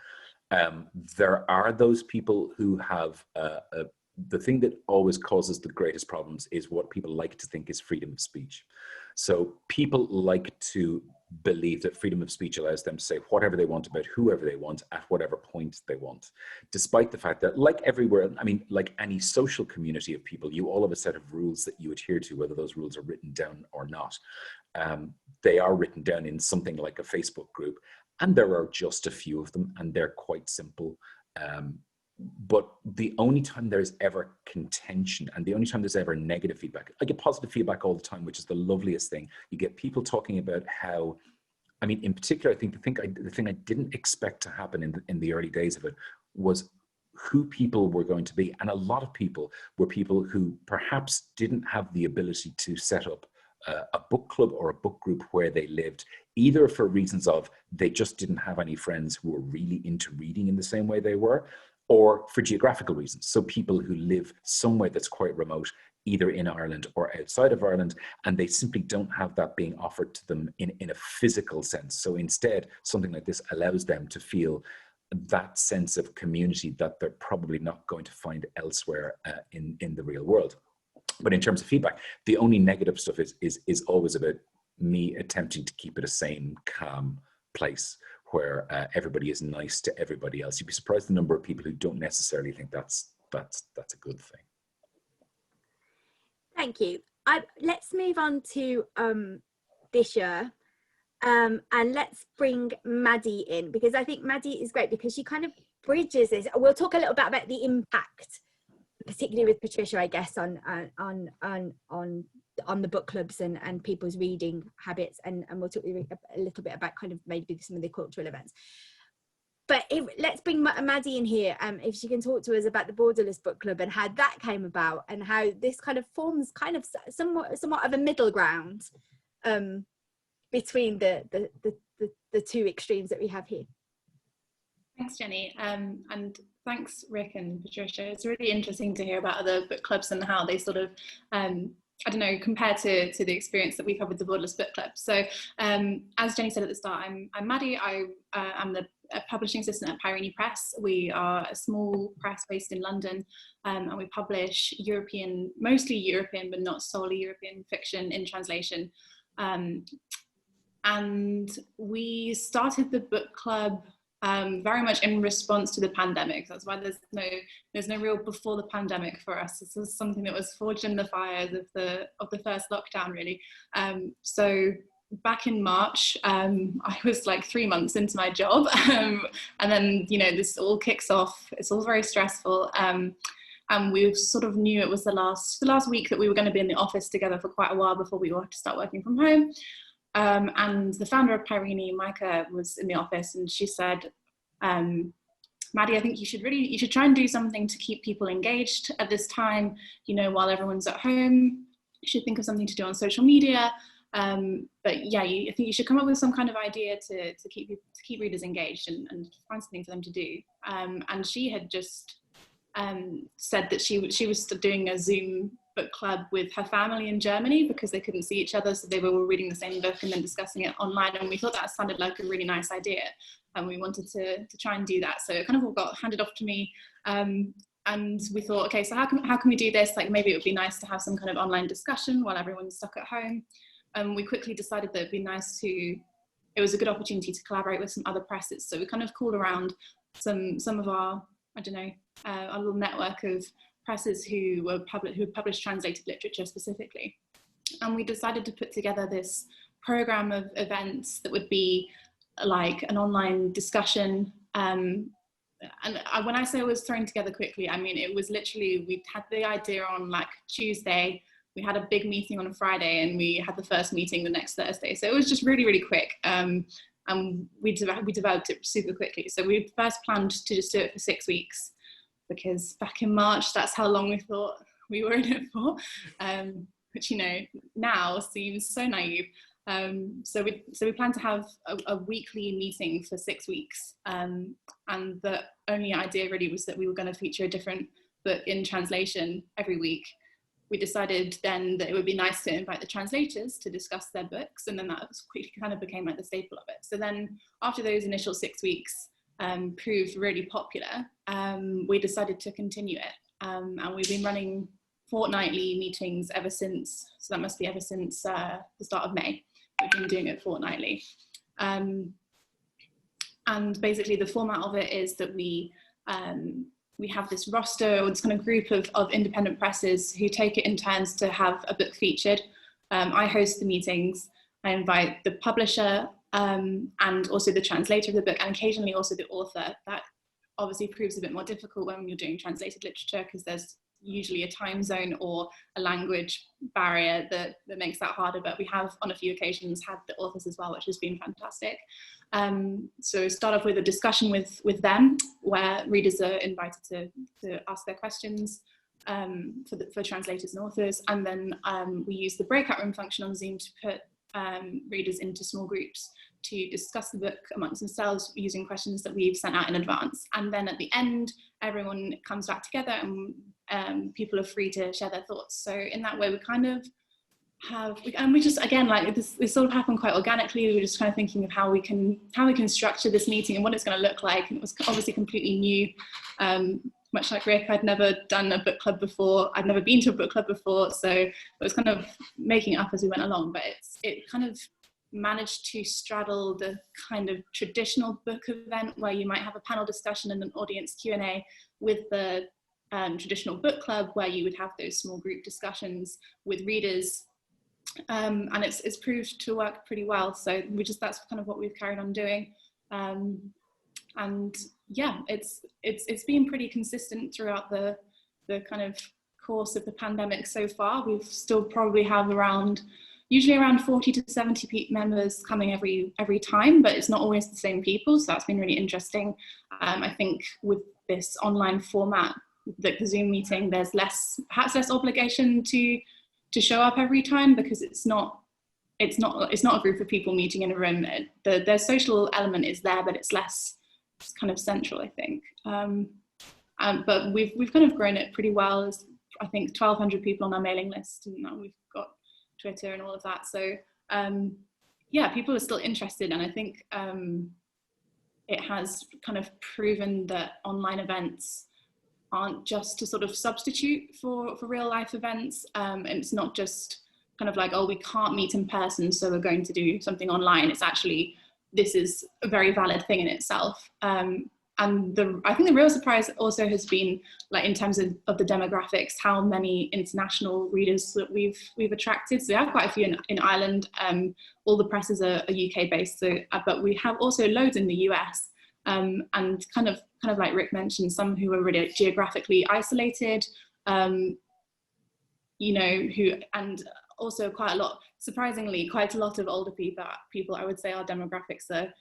there are those people who have the thing that always causes the greatest problems is what people like to think is freedom of speech. So people like to believe that freedom of speech allows them to say whatever they want about whoever they want at whatever point they want, despite the fact that, like everywhere, I mean, like any social community of people, you all have a set of rules that you adhere to, whether those rules are written down or not. They are written down in something like a Facebook group, and there are just a few of them, and they're quite simple. But the only time there's ever contention, and the only time there's ever negative feedback, I get positive feedback all the time, which is the loveliest thing. You get people talking about how, I mean, in particular, I think the thing I didn't expect to happen in the early days of it was who people were going to be. And a lot of people were people who perhaps didn't have the ability to set up a book club or a book group where they lived, either for reasons of they just didn't have any friends who were really into reading in the same way they were, or for geographical reasons. So people who live somewhere that's quite remote, either in Ireland or outside of Ireland, and they simply don't have that being offered to them in a physical sense. So instead, something like this allows them to feel that sense of community that they're probably not going to find elsewhere in the real world. But in terms of feedback, the only negative stuff is always about me attempting to keep it a sane, calm place where everybody is nice to everybody else. You'd be surprised the number of people who don't necessarily think that's a good thing. Thank you. Let's move on to this year, and let's bring Maddie in, because I think Maddie is great because she kind of bridges this. We'll talk a little bit about the impact, particularly with Patricia, I guess, on the book clubs and people's reading habits, and we'll talk a little bit about kind of maybe some of the cultural events. But let's bring Maddie in here, if she can talk to us about the Borderless book club and how that came about, and how this kind of forms kind of somewhat of a middle ground between the two extremes that we have here. Thanks, Jenny. And Thanks, Rick and Patricia. It's really interesting to hear about other book clubs and how they sort of, I don't know, compared to the experience that we've had with the Borderless book club. So as Jenny said at the start, I'm Maddie. I'm the publishing assistant at Peirene Press. We are a small press based in London, and we publish European, mostly European, but not solely European fiction in translation. And we started the book club very much in response to the pandemic. That's why there's no real before the pandemic for us. This was something that was forged in the fires of the first lockdown, really. So back in March, I was like 3 months into my job, and then this all kicks off. It's all very stressful, and we sort of knew it was the last week that we were going to be in the office together for quite a while before we were to start working from home. And the founder of Peirene, Micah, was in the office, and she said, Maddie, I think you should try and do something to keep people engaged at this time, while everyone's at home. You should think of something to do on social media. But yeah, I think you should come up with some kind of idea to keep readers engaged and find something for them to do. And she had just said that she was doing a Zoom book club with her family in Germany because they couldn't see each other, so they were all reading the same book and then discussing it online, and we thought that sounded like a really nice idea, and we wanted to try and do that. So it kind of all got handed off to me, and we thought, okay, so how can we do this? Like, maybe it would be nice to have some kind of online discussion while everyone's stuck at home. We quickly decided that it'd be nice it was a good opportunity to collaborate with some other presses, so we kind of called around some of our, I don't know, our little network of presses who published translated literature specifically. And we decided to put together this program of events that would be like an online discussion. And when I say it was thrown together quickly, I mean, it was literally, we had the idea on like Tuesday, we had a big meeting on a Friday, and we had the first meeting the next Thursday. So it was just really, really quick. And we developed it super quickly. So we first planned to just do it for 6 weeks, because back in March, that's how long we thought we were in it for, which, now seems so naive. So we plan to have a weekly meeting for 6 weeks. And the only idea really was that we were going to feature a different book in translation every week. We decided then that it would be nice to invite the translators to discuss their books, and then that quickly kind of became like the staple of it. So then after those initial 6 weeks proved really popular, we decided to continue it. And we've been running fortnightly meetings ever since, so that must be ever since the start of May. We've been doing it fortnightly. And basically the format of it is that we have this roster, or this kind of group of independent presses who take it in turns to have a book featured. I host the meetings. I invite the publisher and also the translator of the book, and occasionally also the author. That obviously proves a bit more difficult when you're doing translated literature, because there's usually a time zone or a language barrier that makes that harder, but we have on a few occasions had the authors as well, which has been fantastic. So start off with a discussion with them, where readers are invited to ask their questions for translators and authors, and then we use the breakout room function on Zoom to put readers into small groups to discuss the book amongst themselves using questions that we've sent out in advance. And then at the end, everyone comes back together, and people are free to share their thoughts. So in that way, we kind of have, and we just, again, like this sort of happened quite organically. We were just kind of thinking of how we can structure this meeting and what it's going to look like. And it was obviously completely new. Much like Rick, I'd never done a book club before. I'd never been to a book club before. So it was kind of making it up as we went along, but it kind of managed to straddle the kind of traditional book event where you might have a panel discussion and an audience Q&A with the traditional book club, where you would have those small group discussions with readers. And it's proved to work pretty well. So that's kind of what we've carried on doing. And yeah, it's been pretty consistent throughout the kind of course of the pandemic so far. We've still probably have usually around 40 to 70 members coming every time, but it's not always the same people. So that's been really interesting. I think with this online format, like the Zoom meeting, there's perhaps less obligation to show up every time, because it's not a group of people meeting in a room. The social element is there, but it's less kind of central, I think. but we've kind of grown it pretty well. There's, I think, 1,200 people on our mailing list, and now we've got Twitter and all of that. So yeah, people are still interested, and I think it has kind of proven that online events aren't just a sort of substitute for real life events. And it's not just kind of like, oh, we can't meet in person, so we're going to do something online. It's actually, this is a very valid thing in itself. And I think the real surprise also has been, like, in terms of the demographics, how many international readers that we've attracted. So we have quite a few in Ireland. All the presses are UK based, so but we have also loads in the US. And kind of like Rick mentioned, some who are really geographically isolated, you know, and also quite a lot, surprisingly, quite a lot of older people. I would say our demographics are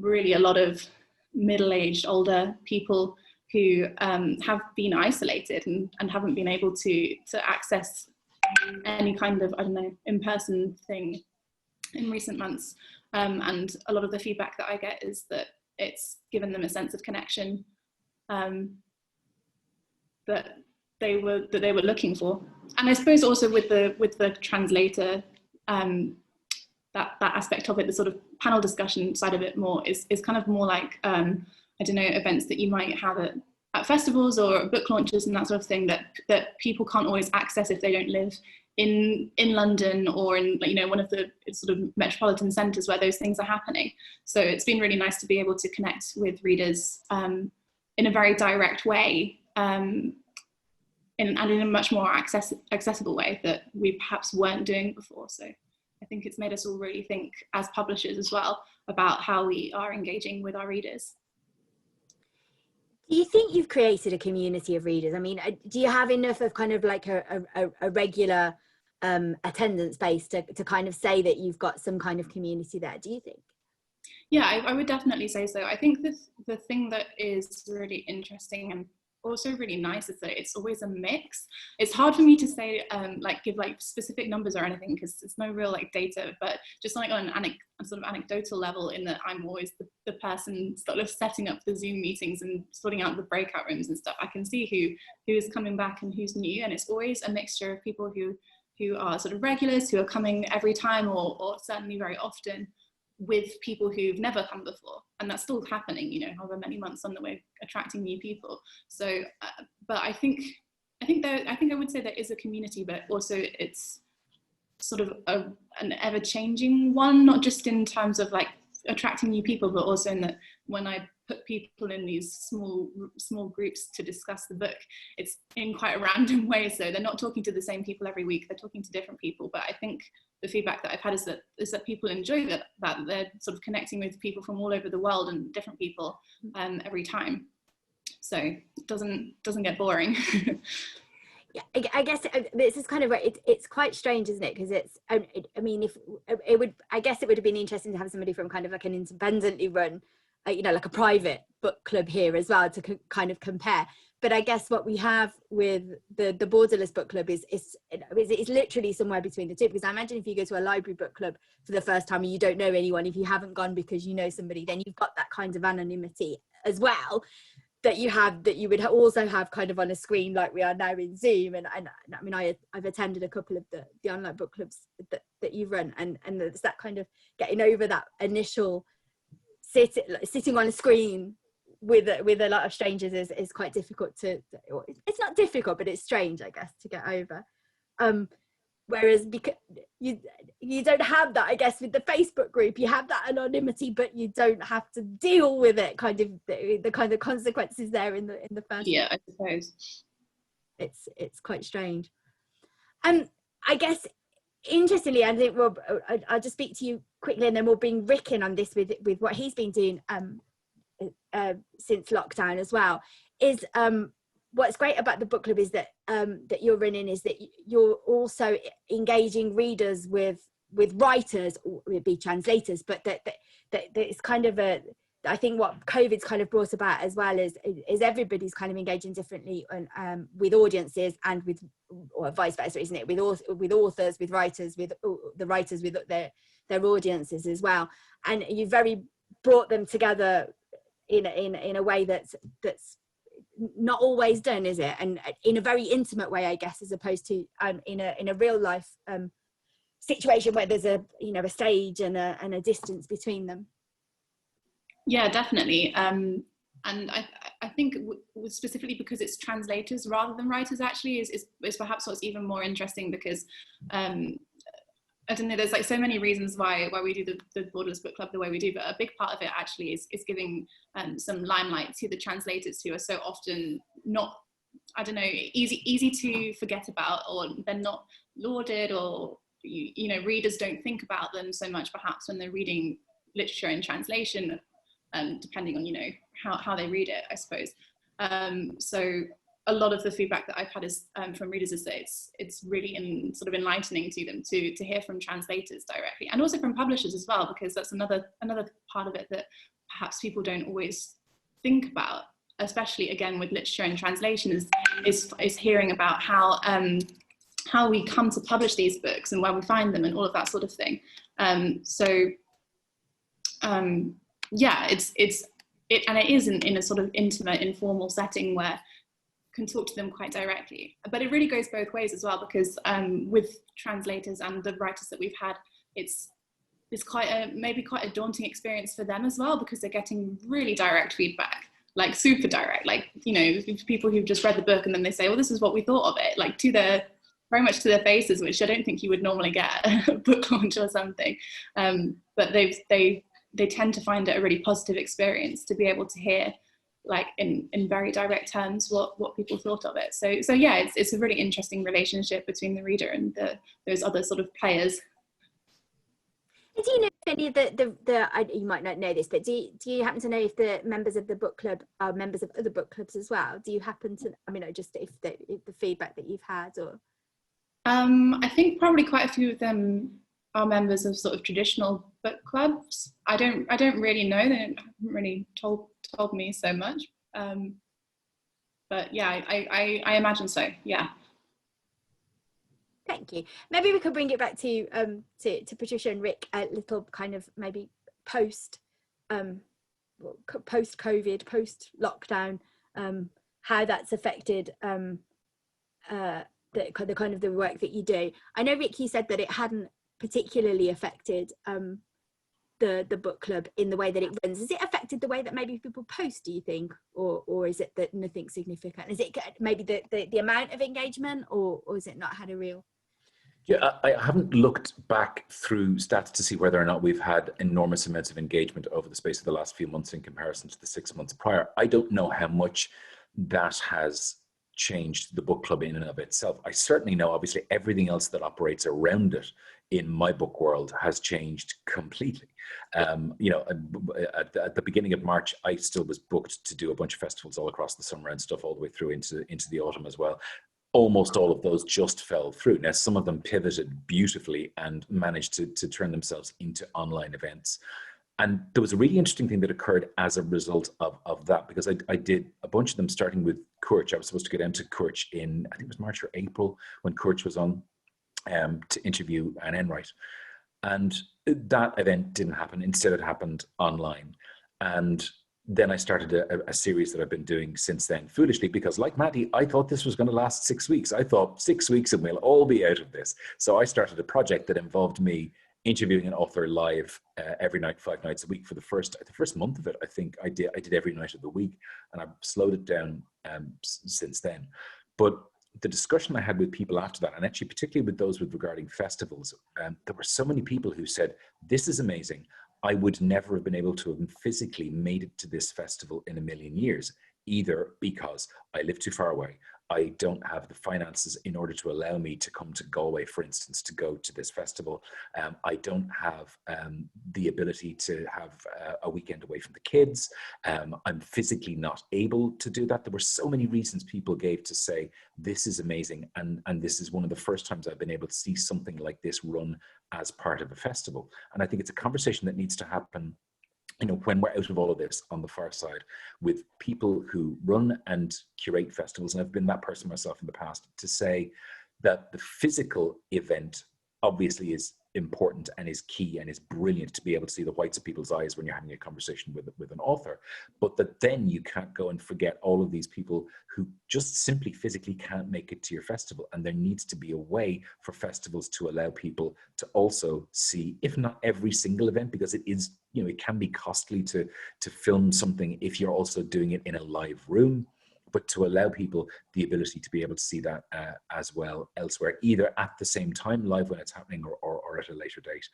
really a lot of middle-aged, older people who have been isolated and haven't been able to access any kind of, I don't know, in-person thing in recent months. And a lot of the feedback that I get is that it's given them a sense of connection that they were looking for. And I suppose also with the translator, that aspect of it, the sort of panel discussion side of it more is kind of more like, I don't know, events that you might have at festivals or book launches and that sort of thing that people can't always access if they don't live in London or in, you know, one of the sort of metropolitan centres where those things are happening. So it's been really nice to be able to connect with readers in a very direct way, and in a much more accessible way that we perhaps weren't doing before. So I think it's made us all really think as publishers as well about how we are engaging with our readers. Do you think you've created a community of readers? I mean, do you have enough of kind of like a regular attendance base to kind of say that you've got some kind of community there, do you think? Yeah, I would definitely say so. I think the thing that is really interesting and also really nice is that it's always a mix. It's hard for me to say, like, give like specific numbers or anything, because there's no real like data, but just like on a sort of anecdotal level, in that I'm always the person sort of setting up the Zoom meetings and sorting out the breakout rooms and stuff. I can see who is coming back and who's new, and it's always a mixture of people who are sort of regulars, who are coming every time or certainly very often, with people who've never come before, and that's still happening, you know, however many months on the way, attracting new people. So but I think I would say there is a community, but also it's sort of an ever-changing one, not just in terms of like attracting new people, but also in that when I put people in these small groups to discuss the book, it's in quite a random way. So they're not talking to the same people every week, they're talking to different people. But I think the feedback that I've had is that people enjoy that they're sort of connecting with people from all over the world and different people every time. So it doesn't get boring. Yeah, I guess this is kind of right. It's quite strange, isn't it? Because it's, I mean, if it would, I guess it would have been interesting to have somebody from kind of like an independently run, you know, like a private book club here as well to kind of compare. But I guess what we have with the Borderless book club is literally somewhere between the two. Because I imagine if you go to a library book club for the first time and you don't know anyone, if you haven't gone because you know somebody, then you've got that kind of anonymity as well that you would also have kind of on a screen like we are now in Zoom. And I mean, I've attended a couple of the online book clubs that you've run, and it's that kind of getting over that initial sitting on a screen with a lot of strangers is quite difficult it's not difficult, but it's strange, I guess, to get over. Whereas because you don't have that, I guess, with the Facebook group. You have that anonymity, but you don't have to deal with it, kind of the kind of consequences there in the first. Yeah, I suppose it's quite strange. I guess interestingly, I think I'll just speak to you quickly, and then we'll bring Rick in on this with what he's been doing since lockdown as well. Is what's great about the book club is that that you're running is that you're also engaging readers with writers, or it be translators, but that it's kind of I think what COVID's kind of brought about as well is everybody's kind of engaging differently with audiences and or vice versa, isn't it? With authors, with writers, with the writers, with their audiences as well. And you very brought them together in a way that's not always done, is it? And in a very intimate way, I guess, as opposed to in a real life situation where there's a stage and a distance between them. Yeah, definitely. And I think specifically because it's translators rather than writers actually is perhaps what's even more interesting, because I don't know, there's like so many reasons why we do the Borderless Book Club the way we do, but a big part of it actually is giving some limelight to the translators who are so often not, I don't know, easy to forget about, or they're not lauded, or readers don't think about them so much perhaps when they're reading literature in translation, depending on how they read it, I suppose. So a lot of the feedback that I've had is from readers is that it's really sort of enlightening to them to hear from translators directly, and also from publishers as well, because that's another part of it that perhaps people don't always think about, especially again with literature and translation, is hearing about how we come to publish these books and where we find them and all of that sort of thing. Yeah, it is in a sort of intimate, informal setting where can talk to them quite directly, but it really goes both ways as well, because with translators and the writers that we've had, it's maybe quite a daunting experience for them as well, because they're getting really direct feedback, like super direct, like people who've just read the book and then they say, well, this is what we thought of it, like very much to their faces, which I don't think you would normally get at a book launch or something, but they tend to find it a really positive experience to be able to hear, like in very direct terms, what people thought of it. So yeah, it's a really interesting relationship between the reader and those other sort of players. Do you know if any of you might not know this, but do you happen to know if the members of the book club are members of other book clubs as well? Do you happen to, just if the feedback that you've had, or? I think probably quite a few of them are members of sort of traditional book clubs. I don't really know. They haven't really told me so much. But yeah, I imagine so. Yeah. Thank you. Maybe we could bring it back to Patricia and Rick, a little kind of maybe post COVID, post lockdown, how that's affected the kind of the work that you do. I know, Rick, you said that it hadn't particularly affected the book club in the way that it runs. Has it affected the way that maybe people post, do you think, or is it that nothing significant? Is it maybe the amount of engagement, or has it not had a real? Yeah, I haven't looked back through stats to see whether or not we've had enormous amounts of engagement over the space of the last few months in comparison to the 6 months prior. I don't know how much that has changed the book club in and of itself. I certainly know, obviously, everything else that operates around it in my book world has changed completely. At the beginning of March, I still was booked to do a bunch of festivals all across the summer and stuff all the way through into the autumn as well. Almost all of those just fell through. Now, some of them pivoted beautifully and managed to turn themselves into online events. And there was a really interesting thing that occurred as a result of that, because I did a bunch of them starting with Courch. I was supposed to go down to Courch in, I think it was March or April, when Courch was on to interview Anne Enright. And that event didn't happen. Instead, it happened online. And then I started a series that I've been doing since then, foolishly, because like Maddie, I thought this was going to last 6 weeks. I thought 6 weeks and we'll all be out of this. So I started a project that involved me interviewing an author live every night, 5 nights a week. For the first month of it, I think I did every night of the week, and I've slowed it down since then. But the discussion I had with people after that, and actually particularly with those regarding festivals, there were so many people who said, this is amazing. I would never have been able to have physically made it to this festival in a million years, either because I live too far away, I don't have the finances in order to allow me to come to Galway, for instance, to go to this festival. I don't have the ability to have a weekend away from the kids. I'm physically not able to do that. There were so many reasons people gave to say, this is amazing. And this is one of the first times I've been able to see something like this run as part of a festival. And I think it's a conversation that needs to happen, when we're out of all of this on the far side, with people who run and curate festivals, and I've been that person myself in the past, to say that the physical event obviously is important and is key and is brilliant to be able to see the whites of people's eyes when you're having a conversation with an author, but that then you can't go and forget all of these people who just simply physically can't make it to your festival. And there needs to be a way for festivals to allow people to also see, if not every single event, because it is, you know, it can be costly to film something if you're also doing it in a live room, but to allow people the ability to be able to see that as well elsewhere, either at the same time live when it's happening or at a later date.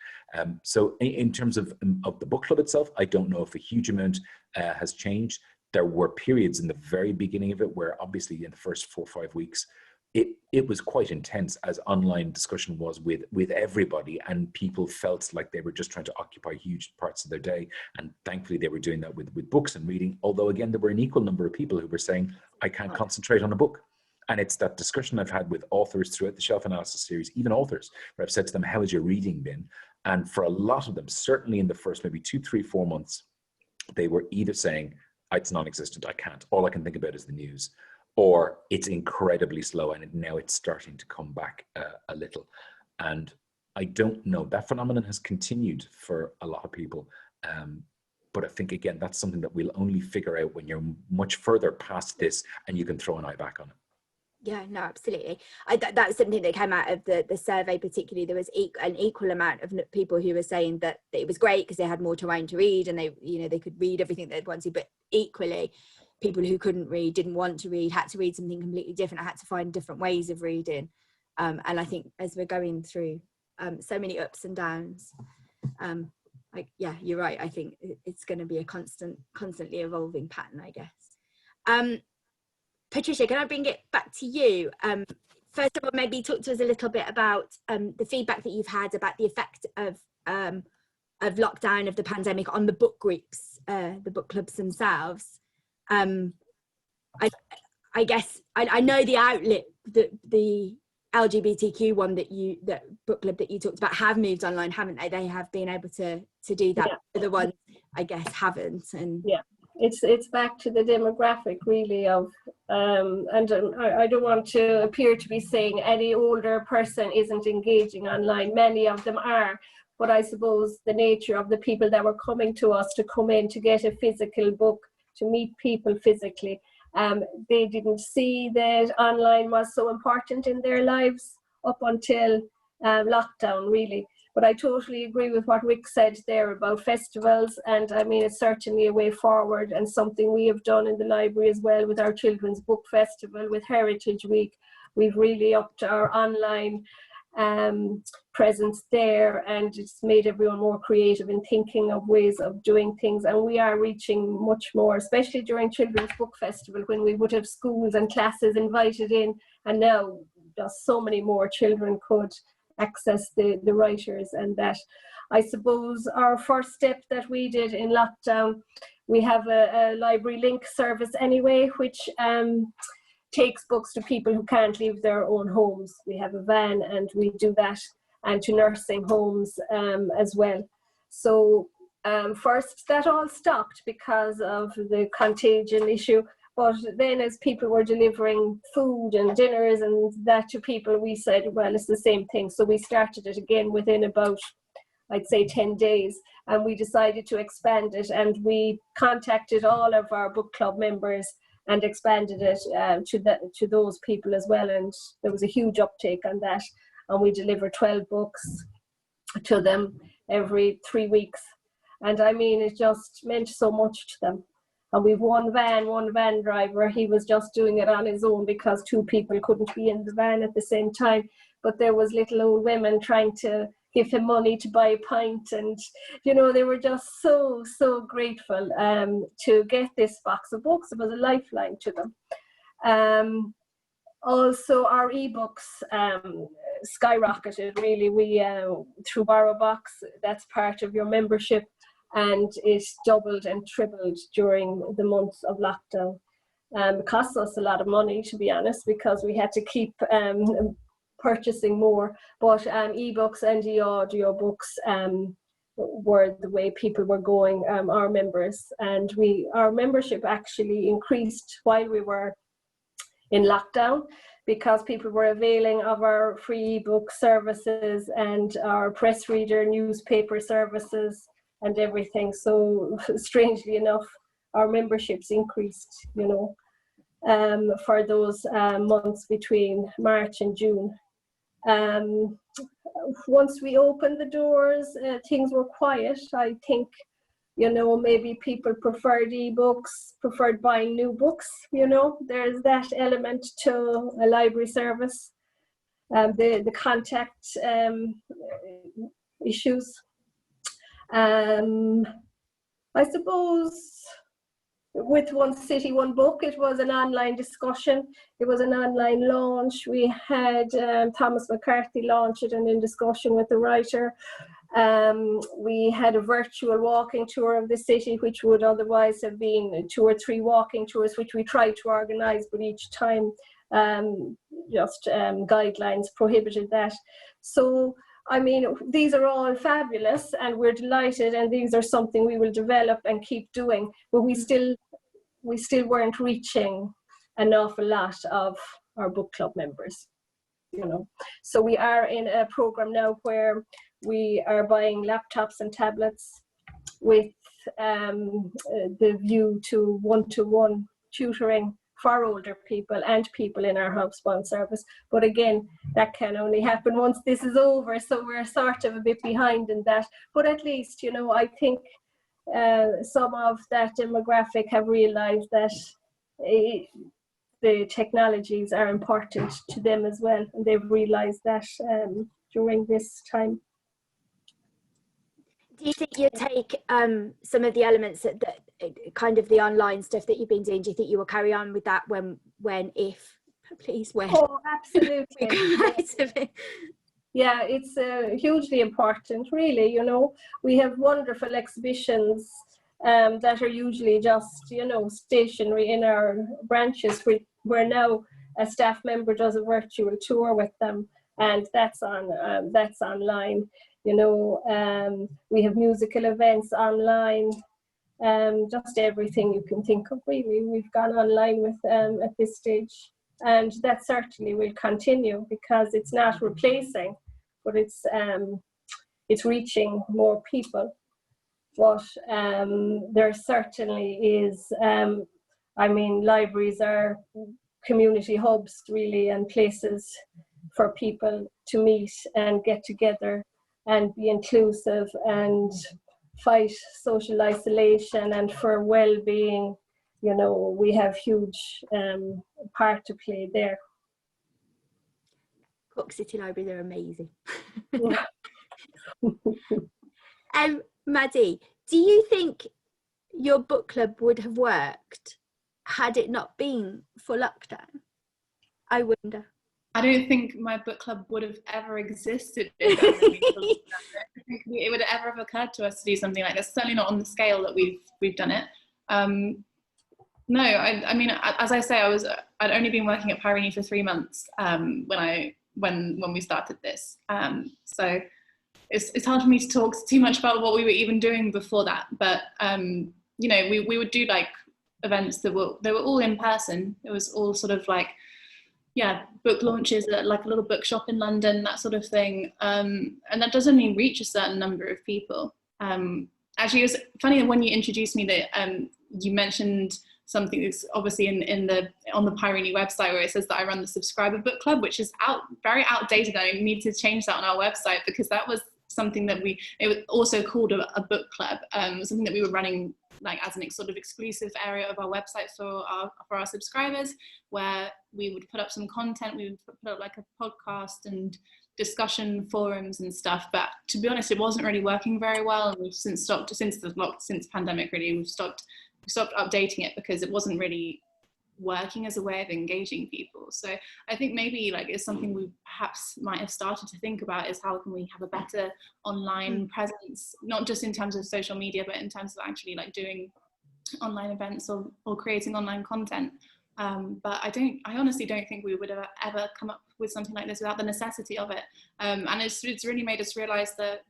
So in terms of the book club itself, I don't know if a huge amount has changed. There were periods in the very beginning of it where obviously in the first 4 or 5 weeks, it was quite intense, as online discussion was with everybody, and people felt like they were just trying to occupy huge parts of their day. And thankfully they were doing that with books and reading, although again there were an equal number of people who were saying, I can't concentrate on a book. And it's that discussion I've had with authors throughout the Shelf Analysis series, even authors, where I've said to them, how has your reading been? And for a lot of them, certainly in the first maybe 2, 3, 4 months, they were either saying, it's non-existent, I can't, all I can think about is the news, or it's incredibly slow and now it's starting to come back a little. And I don't know, that phenomenon has continued for a lot of people. But I think, again, that's something that we'll only figure out when you're much further past this and you can throw an eye back on it. Yeah, no, absolutely. That was something that came out of the survey particularly. There was an equal amount of people who were saying that it was great because they had more time to read and they, you know, they could read everything they'd want to, but equally people who couldn't read, didn't want to read, had to read something completely different. I had to find different ways of reading. And I think as we're going through so many ups and downs, yeah, you're right. I think it's going to be a constantly evolving pattern, I guess. Patricia, can I bring it back to you? First of all, maybe talk to us a little bit about the feedback that you've had about the effect of lockdown, of the pandemic on the book groups, the book clubs themselves. I guess I know the outlet, the LGBTQ one that book club that you talked about have moved online, haven't they? They have been able to do that. Yeah. The ones I guess haven't. And yeah, it's back to the demographic really of and I don't want to appear to be saying any older person isn't engaging online. Many of them are, but I suppose the nature of the people that were coming to us to come in to get a physical book, to meet people physically, they didn't see that online was so important in their lives up until lockdown really. But I totally agree with what Rick said there about festivals, and I mean it's certainly a way forward and something we have done in the library as well with our Children's Book Festival, with Heritage Week. We've really upped our online presence there, and it's made everyone more creative in thinking of ways of doing things, and we are reaching much more, especially during Children's Book Festival when we would have schools and classes invited in, and now just so many more children could access the writers. And that, I suppose, our first step that we did in lockdown, we have a library link service anyway, which takes books to people who can't leave their own homes. We have a van and we do that, and to nursing homes as well. So first that all stopped because of the contagion issue, but then as people were delivering food and dinners and that to people, we said, well, it's the same thing. So we started it again within about, I'd say 10 days, and we decided to expand it, and we contacted all of our book club members and expanded it to those people as well, and there was a huge uptake on that, and we deliver 12 books to them every 3 weeks, and I mean it just meant so much to them. And we've one van driver, he was just doing it on his own because 2 people couldn't be in the van at the same time, but there was little old women trying to give him money to buy a pint, and you know, they were just so grateful to get this box of books. It was a lifeline to them. Also our ebooks skyrocketed really. We through BorrowBox, that's part of your membership, and it doubled and tripled during the months of lockdown. It cost us a lot of money, to be honest, because we had to keep purchasing more, but ebooks and the audio books were the way people were going, our members, and our membership actually increased while we were in lockdown, because people were availing of our free ebook services and our press reader newspaper services and everything. So strangely enough, our memberships increased, for those months between March and June. Once we opened the doors, things were quiet. I think, maybe people preferred ebooks, preferred buying new books. There's that element to a library service. The contact issues. I suppose with One City, One Book, it was an online discussion. It was an online launch. We had Thomas McCarthy launch it and in discussion with the writer. We had a virtual walking tour of the city, which would otherwise have been 2 or 3 walking tours, which we tried to organise, but each time guidelines prohibited that. So, I mean, these are all fabulous and we're delighted, and these are something we will develop and keep doing, but we still weren't reaching an awful lot of our book club members, So we are in a program now where we are buying laptops and tablets with the view to one-to-one tutoring for older people and people in our housebound service. But again, that can only happen once this is over, so we're sort of a bit behind in that. But at least, I think some of that demographic have realized that the technologies are important to them as well, and they've realized that during this time. Do you think you take some of the elements that kind of the online stuff that you've been doing, do you think you will carry on with that when please, when? Oh, absolutely. Yeah, it's hugely important, really. We have wonderful exhibitions that are usually just, stationary in our branches, where now a staff member does a virtual tour with them, and that's online. We have musical events online, just everything you can think of, really. We've gone online with at this stage, and that certainly will continue, because it's not replacing, but it's reaching more people. But there certainly is, libraries are community hubs, really, and places for people to meet and get together and be inclusive and fight social isolation and for well-being. We have huge part to play there. Cork City Libraries are amazing. Yeah. Maddie, do you think your book club would have worked had it not been for lockdown? I wonder. I don't think my book club would have ever existed if it hadn't been for lockdown. I don't think it would have ever have occurred to us to do something like this. Certainly not on the scale that we've done it. No, I mean, as I say, I'd only been working at Peirene for 3 months when we started this. So it's hard for me to talk too much about what we were even doing before that. But we would do like events they were all in person. It was all sort of like, book launches at like a little bookshop in London, that sort of thing. And that does only reach a certain number of people. Actually, it was funny when you introduced me that you mentioned something that's obviously on the Peirene website, where it says that I run the subscriber book club, which is very outdated. I need to change that on our website, because that was something that it was also called a book club, something that we were running like as an sort of exclusive area of our website for our subscribers, where we would put up some content. We would put up like a podcast and discussion forums and stuff. But to be honest, it wasn't really working very well, and we've since pandemic, really, we've stopped updating it because it wasn't really working as a way of engaging people. So I think maybe like it's something we perhaps might have started to think about, is how can we have a better online presence, not just in terms of social media, but in terms of actually like doing online events or creating online content. But I honestly don't think we would have ever come up with something like this without the necessity of it. And it's really made us realize that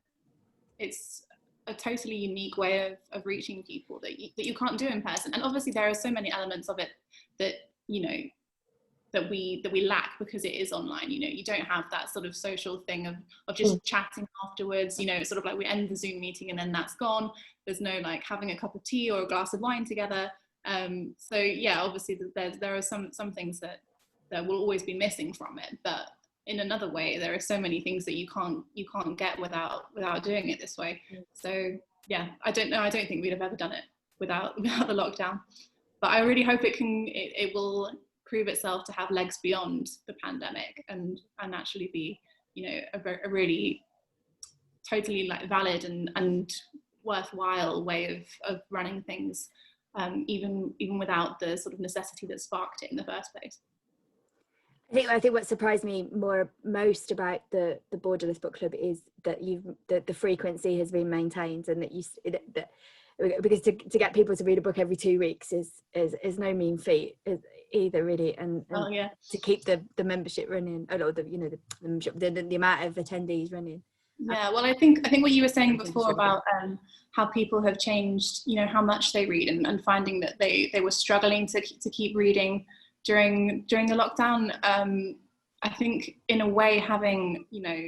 it's a totally unique way of reaching people that you can't do in person. And obviously there are so many elements of it that, that we lack because it is online. You know, you don't have that sort of social thing of just chatting afterwards. You know, it's sort of like we end the Zoom meeting and then that's gone. There's no like having a cup of tea or a glass of wine together. So yeah, obviously there are some things that will always be missing from it, but in another way, there are so many things that you can't get without doing it this way. So yeah, I don't know. I don't think we'd have ever done it without the lockdown. But I really hope it will prove itself to have legs beyond the pandemic and actually be, you know, a really totally like valid and worthwhile way of running things, even without the sort of necessity that sparked it in the first place. I think what surprised me most about the Borderless book club is that the frequency has been maintained, and that because to get people to read a book every 2 weeks is no mean feat either, really, and to keep the membership running, or the amount of attendees running. Yeah, well, I think what you were saying before about how people have changed, you know, how much they read, and finding that they were struggling to keep reading during the lockdown. I think in a way having, you know,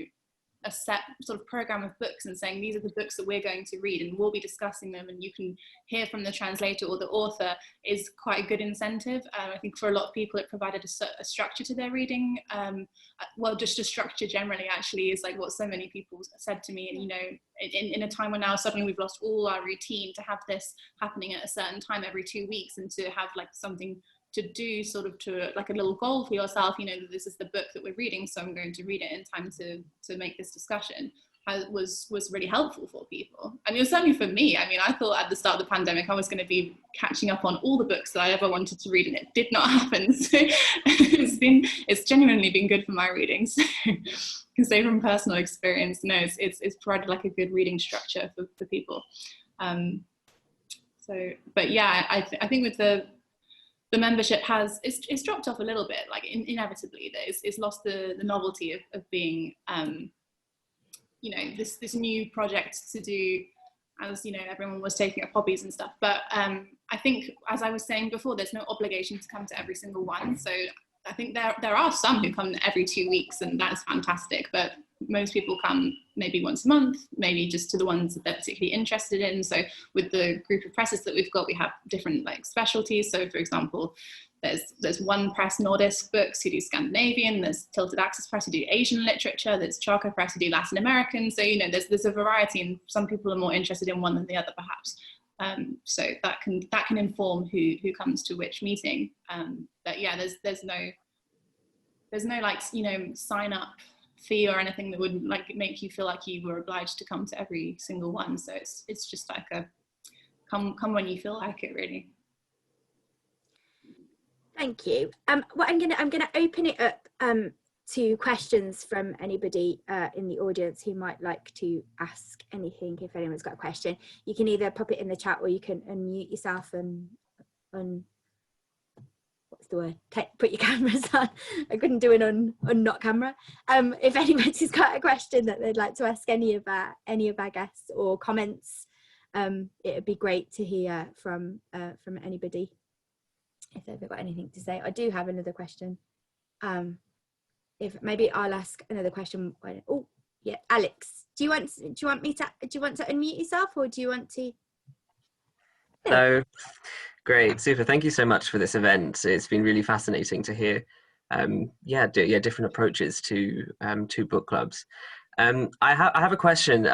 a set sort of program of books and saying these are the books that we're going to read and we'll be discussing them and you can hear from the translator or the author is quite a good incentive. I think for a lot of people it provided a structure to their reading. Well, just a structure generally actually is like what so many people said to me, and you know, in a time when now suddenly we've lost all our routine, to have this happening at a certain time every 2 weeks and to have like something to do, sort of to like a little goal for yourself, you know, this is the book that we're reading, so I'm going to read it in time to make this discussion, was really helpful for people. I mean, it was certainly for me. I mean, I thought at the start of the pandemic I was going to be catching up on all the books that I ever wanted to read, and it did not happen. So it's genuinely been good for my reading. So I can say from personal experience, no, it's provided like a good reading structure for people. So, but yeah, I think with the membership it's dropped off a little bit, like inevitably. It's lost the novelty of being, you know, this new project to do, as you know, everyone was taking up hobbies and stuff. But I think, as I was saying before, there's no obligation to come to every single one. So I think there are some who come every 2 weeks, and that's fantastic. But most people come maybe once a month, maybe just to the ones that they're particularly interested in. So with the group of presses that we've got, we have different like specialties. So for example, there's One Press Nordisk books who do Scandinavian, there's Tilted Axis Press who do Asian literature, there's Charco Press who do Latin American. So, you know, there's a variety, and some people are more interested in one than the other perhaps. So that can inform who comes to which meeting. But yeah, there's no like, you know, sign up fee or anything that would like make you feel like you were obliged to come to every single one. So it's just like a come when you feel like it, really. Thank you. Well, I'm gonna open it up to questions from anybody in the audience who might like to ask anything. If anyone's got a question, you can either pop it in the chat or you can unmute yourself and what's the word? Put your cameras on. I couldn't do it on not camera. If anybody's got a question that they'd like to ask any of our guests or comments, it would be great to hear from anybody if they've got anything to say. I do have another question. If maybe I'll ask another question. Oh yeah, Alex, do you want to unmute yourself, or do you want to? Hello. Great, super. Thank you so much for this event. It's been really fascinating to hear, different approaches to book clubs. I have a question.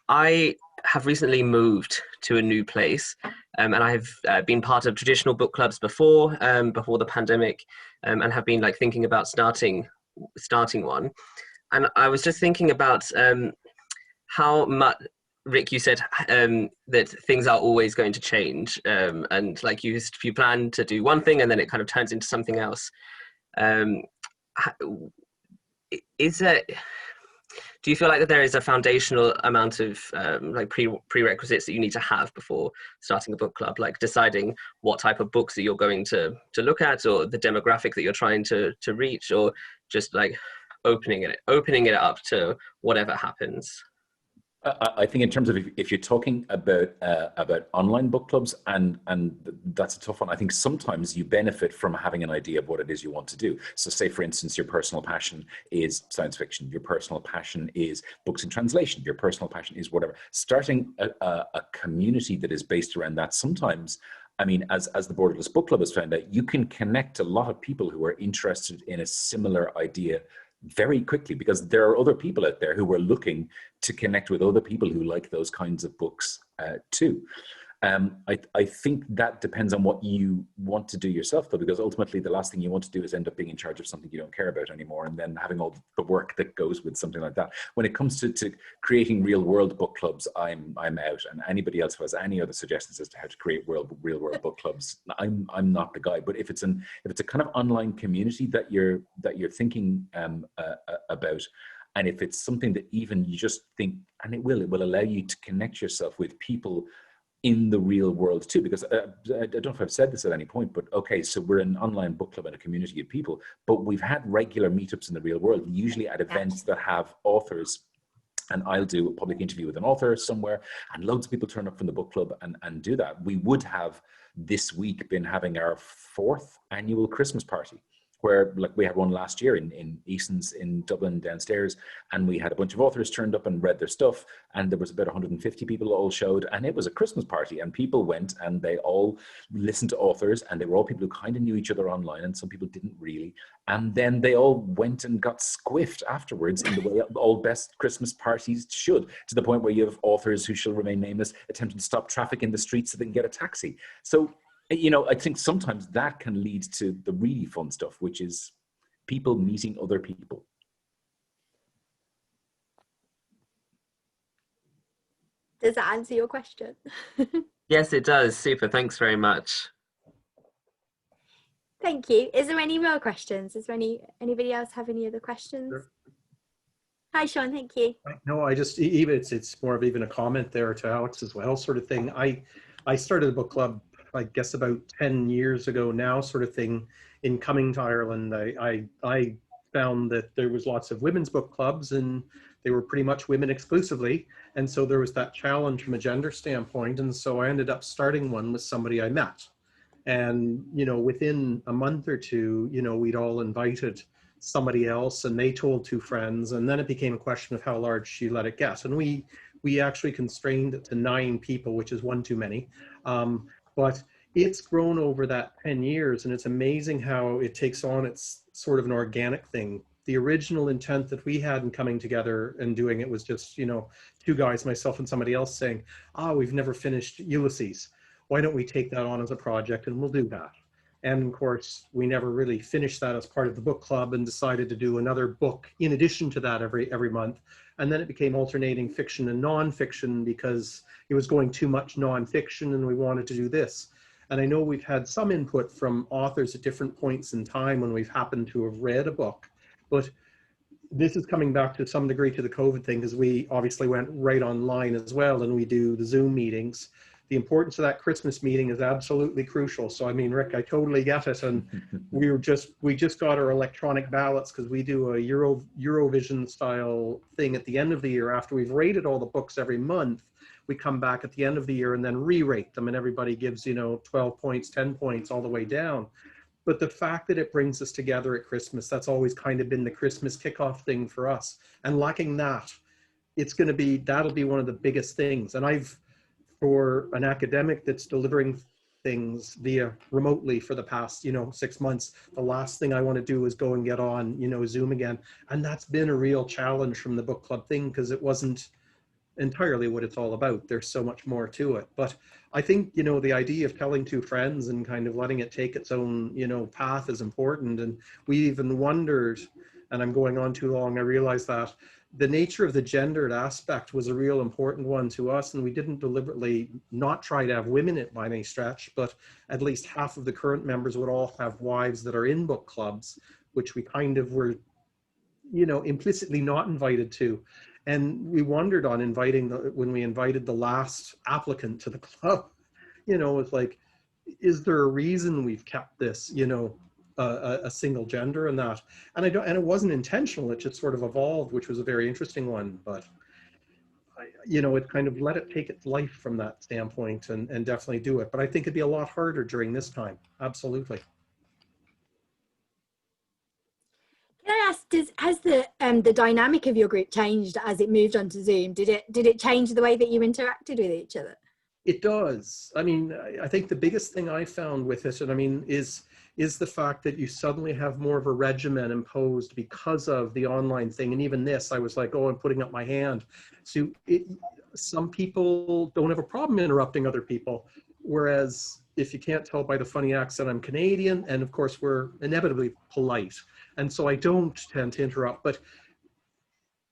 I have recently moved to a new place, and I have been part of traditional book clubs before the pandemic, and have been like thinking about starting one. And I was just thinking about how much. Rick, you said that things are always going to change, and like you plan to do one thing and then it kind of turns into something else. Do you feel like that there is a foundational amount of like prerequisites that you need to have before starting a book club, like deciding what type of books that you're going to look at, or the demographic that you're trying to reach, or just like opening it up to whatever happens? I think in terms of if you're talking about online book clubs, and that's a tough one. I think sometimes you benefit from having an idea of what it is you want to do. So say, for instance, your personal passion is science fiction, your personal passion is books in translation, your personal passion is whatever. Starting a community that is based around that, sometimes, I mean, as the Borderless Book Club has found out, you can connect a lot of people who are interested in a similar idea very quickly, because there are other people out there who are looking to connect with other people who like those kinds of books too. I think that depends on what you want to do yourself, though, because ultimately the last thing you want to do is end up being in charge of something you don't care about anymore, and then having all the work that goes with something like that. When it comes to creating real world book clubs, I'm out, and anybody else who has any other suggestions as to how to create real world book clubs, I'm not the guy. But if it's a kind of online community that you're thinking about, and if it's something that even you just think, and it will allow you to connect yourself with people in the real world too, because I don't know if I've said this at any point, but okay, so we're an online book club and a community of people, but we've had regular meetups in the real world, usually at events that have authors, and I'll do a public interview with an author somewhere, and loads of people turn up from the book club and do that. We would have this week been having our 4th annual Christmas party, where, like, we had one last year in Eason's in Dublin downstairs, and we had a bunch of authors turned up and read their stuff, and there was about 150 people all showed, and it was a Christmas party, and people went and they all listened to authors, and they were all people who kind of knew each other online, and some people didn't really, and then they all went and got squiffed afterwards in the way all best Christmas parties should, to the point where you have authors who shall remain nameless attempting to stop traffic in the streets so they can get a taxi. So, you know, I think sometimes that can lead to the really fun stuff, which is people meeting other people. Does that answer your question? Yes, it does. Super. Thanks very much. Thank you. Is there any more questions? Is there anybody else have any other questions? Sure. Hi, Sean. Thank you. No, I just, even it's more of even a comment there to Alex as well, sort of thing. I started a book club, I guess, about 10 years ago now, sort of thing. In coming to Ireland, I found that there was lots of women's book clubs, and they were pretty much women exclusively. And so there was that challenge from a gender standpoint. And so I ended up starting one with somebody I met. And, you know, within a month or two, you know, we'd all invited somebody else, and they told 2 friends. And then it became a question of how large she let it get. And we actually constrained it to 9 people, which is 1 too many. But it's grown over that 10 years, and it's amazing how it takes on its sort of an organic thing. The original intent that we had in coming together and doing it was just, you know, 2 guys, myself and somebody else, saying, we've never finished Ulysses. Why don't we take that on as a project, and we'll do that. And of course, we never really finished that as part of the book club, and decided to do another book in addition to that every month. And then it became alternating fiction and nonfiction, because it was going too much nonfiction, and we wanted to do this. And I know we've had some input from authors at different points in time when we've happened to have read a book. But this is coming back to some degree to the COVID thing, because we obviously went right online as well, and we do the Zoom meetings. The importance of that Christmas meeting is absolutely crucial. So, I mean, Rick, I totally get it. And we just got our electronic ballots, because we do a Eurovision style thing at the end of the year. After we've rated all the books every month, we come back at the end of the year and then re-rate them, and everybody gives, you know, 12 points, 10 points, all the way down. But the fact that it brings us together at Christmas, that's always kind of been the Christmas kickoff thing for us. And lacking that, that'll be one of the biggest things. And for an academic that's delivering things via remotely for the past, you know, 6 months, the last thing I want to do is go and get on, you know, Zoom again. And that's been a real challenge from the book club thing, because it wasn't entirely what it's all about. There's so much more to it. But I think, you know, the idea of telling 2 friends and kind of letting it take its own, you know, path is important. And we even wondered, and I'm going on too long, I realized that the nature of the gendered aspect was a real important one to us, and we didn't deliberately not try to have women in it by any stretch, but at least half of the current members would all have wives that are in book clubs, which we kind of were, you know, implicitly not invited to. And we wondered on when we invited the last applicant to the club, you know, it's like, is there a reason we've kept this, you know, a single gender and that? And it wasn't intentional, it just sort of evolved, which was a very interesting one. But you know, it kind of let it take its life from that standpoint and definitely do it. But I think it'd be a lot harder during this time. Absolutely. Can I ask, has the dynamic of your group changed as it moved on to Zoom? Did it change the way that you interacted with each other? It does. I mean, I think the biggest thing I found with it, and I mean, is the fact that you suddenly have more of a regimen imposed because of the online thing. And even this, I was like, oh, I'm putting up my hand. So some people don't have a problem interrupting other people. Whereas if you can't tell by the funny accent, I'm Canadian. And of course, we're inevitably polite. And so I don't tend to interrupt. But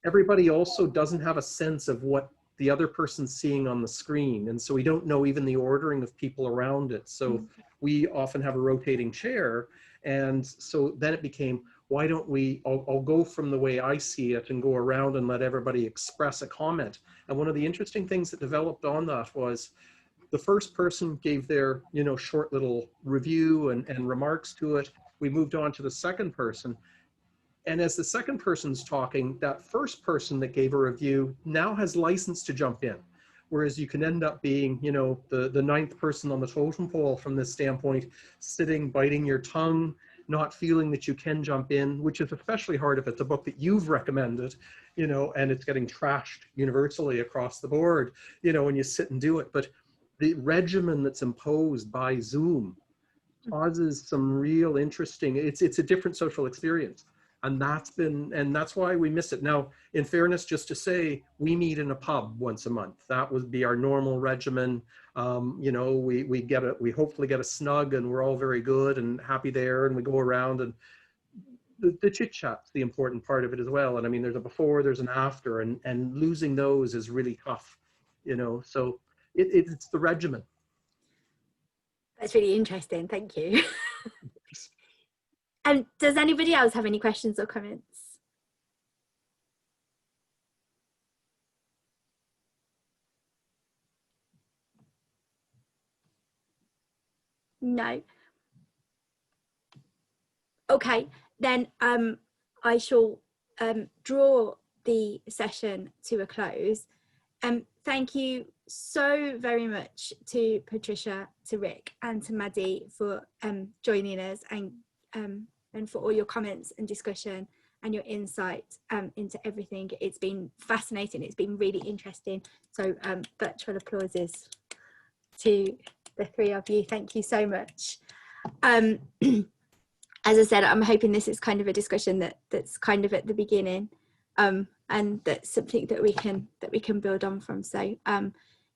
everybody also doesn't have a sense of what the other person's seeing on the screen. And so we don't know even the ordering of people around it. So we often have a rotating chair. And so then it became, why don't we, I'll go from the way I see it and go around and let everybody express a comment. And one of the interesting things that developed on that was the first person gave their, you know, short little review and remarks to it. We moved on to the second person. And as the second person's talking, that first person that gave a review now has license to jump in. Whereas you can end up being, you know, the ninth person on the totem pole from this standpoint, sitting, biting your tongue, not feeling that you can jump in, which is especially hard if it's a book that you've recommended, you know, and it's getting trashed universally across the board, you know, when you sit and do it. But the regimen that's imposed by Zoom causes some real interesting, it's a different social experience. And that's why we miss it. Now, in fairness, just to say, we meet in a pub once a month. That would be our normal regimen. You know, we hopefully get a snug and we're all very good and happy there, and we go around, and the chit chat's the important part of it as well. And I mean, there's a before, there's an after, and losing those is really tough, you know, so it's the regimen. That's really interesting. Thank you. And does anybody else have any questions or comments? No. Okay, then I shall draw the session to a close. Thank you so very much to Patricia, to Rick, and to Maddie for joining us, and for all your comments and discussion and your insight into everything. It's been fascinating. It's been really interesting. So virtual applauses to the three of you. Thank you so much. As I said, I'm hoping this is kind of a discussion that's kind of at the beginning, and that's something that we can build on from. So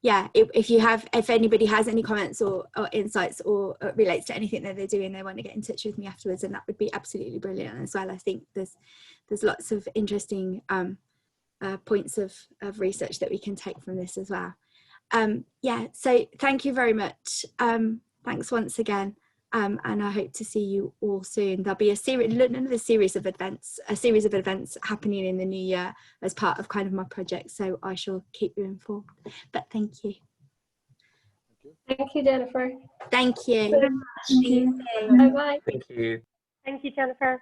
yeah, if anybody has any comments or insights or relates to anything that they're doing, they want to get in touch with me afterwards, and that would be absolutely brilliant as well. I think there's lots of interesting points of research that we can take from this as well. Yeah, so thank you very much. Thanks once again. And I hope to see you all soon. There'll be another series of events happening in the new year as part of kind of my project. So I shall keep you informed. But thank you. Thank you, Jennifer. Thank you. Thank you. Bye-bye. Thank you. Thank you, Jennifer.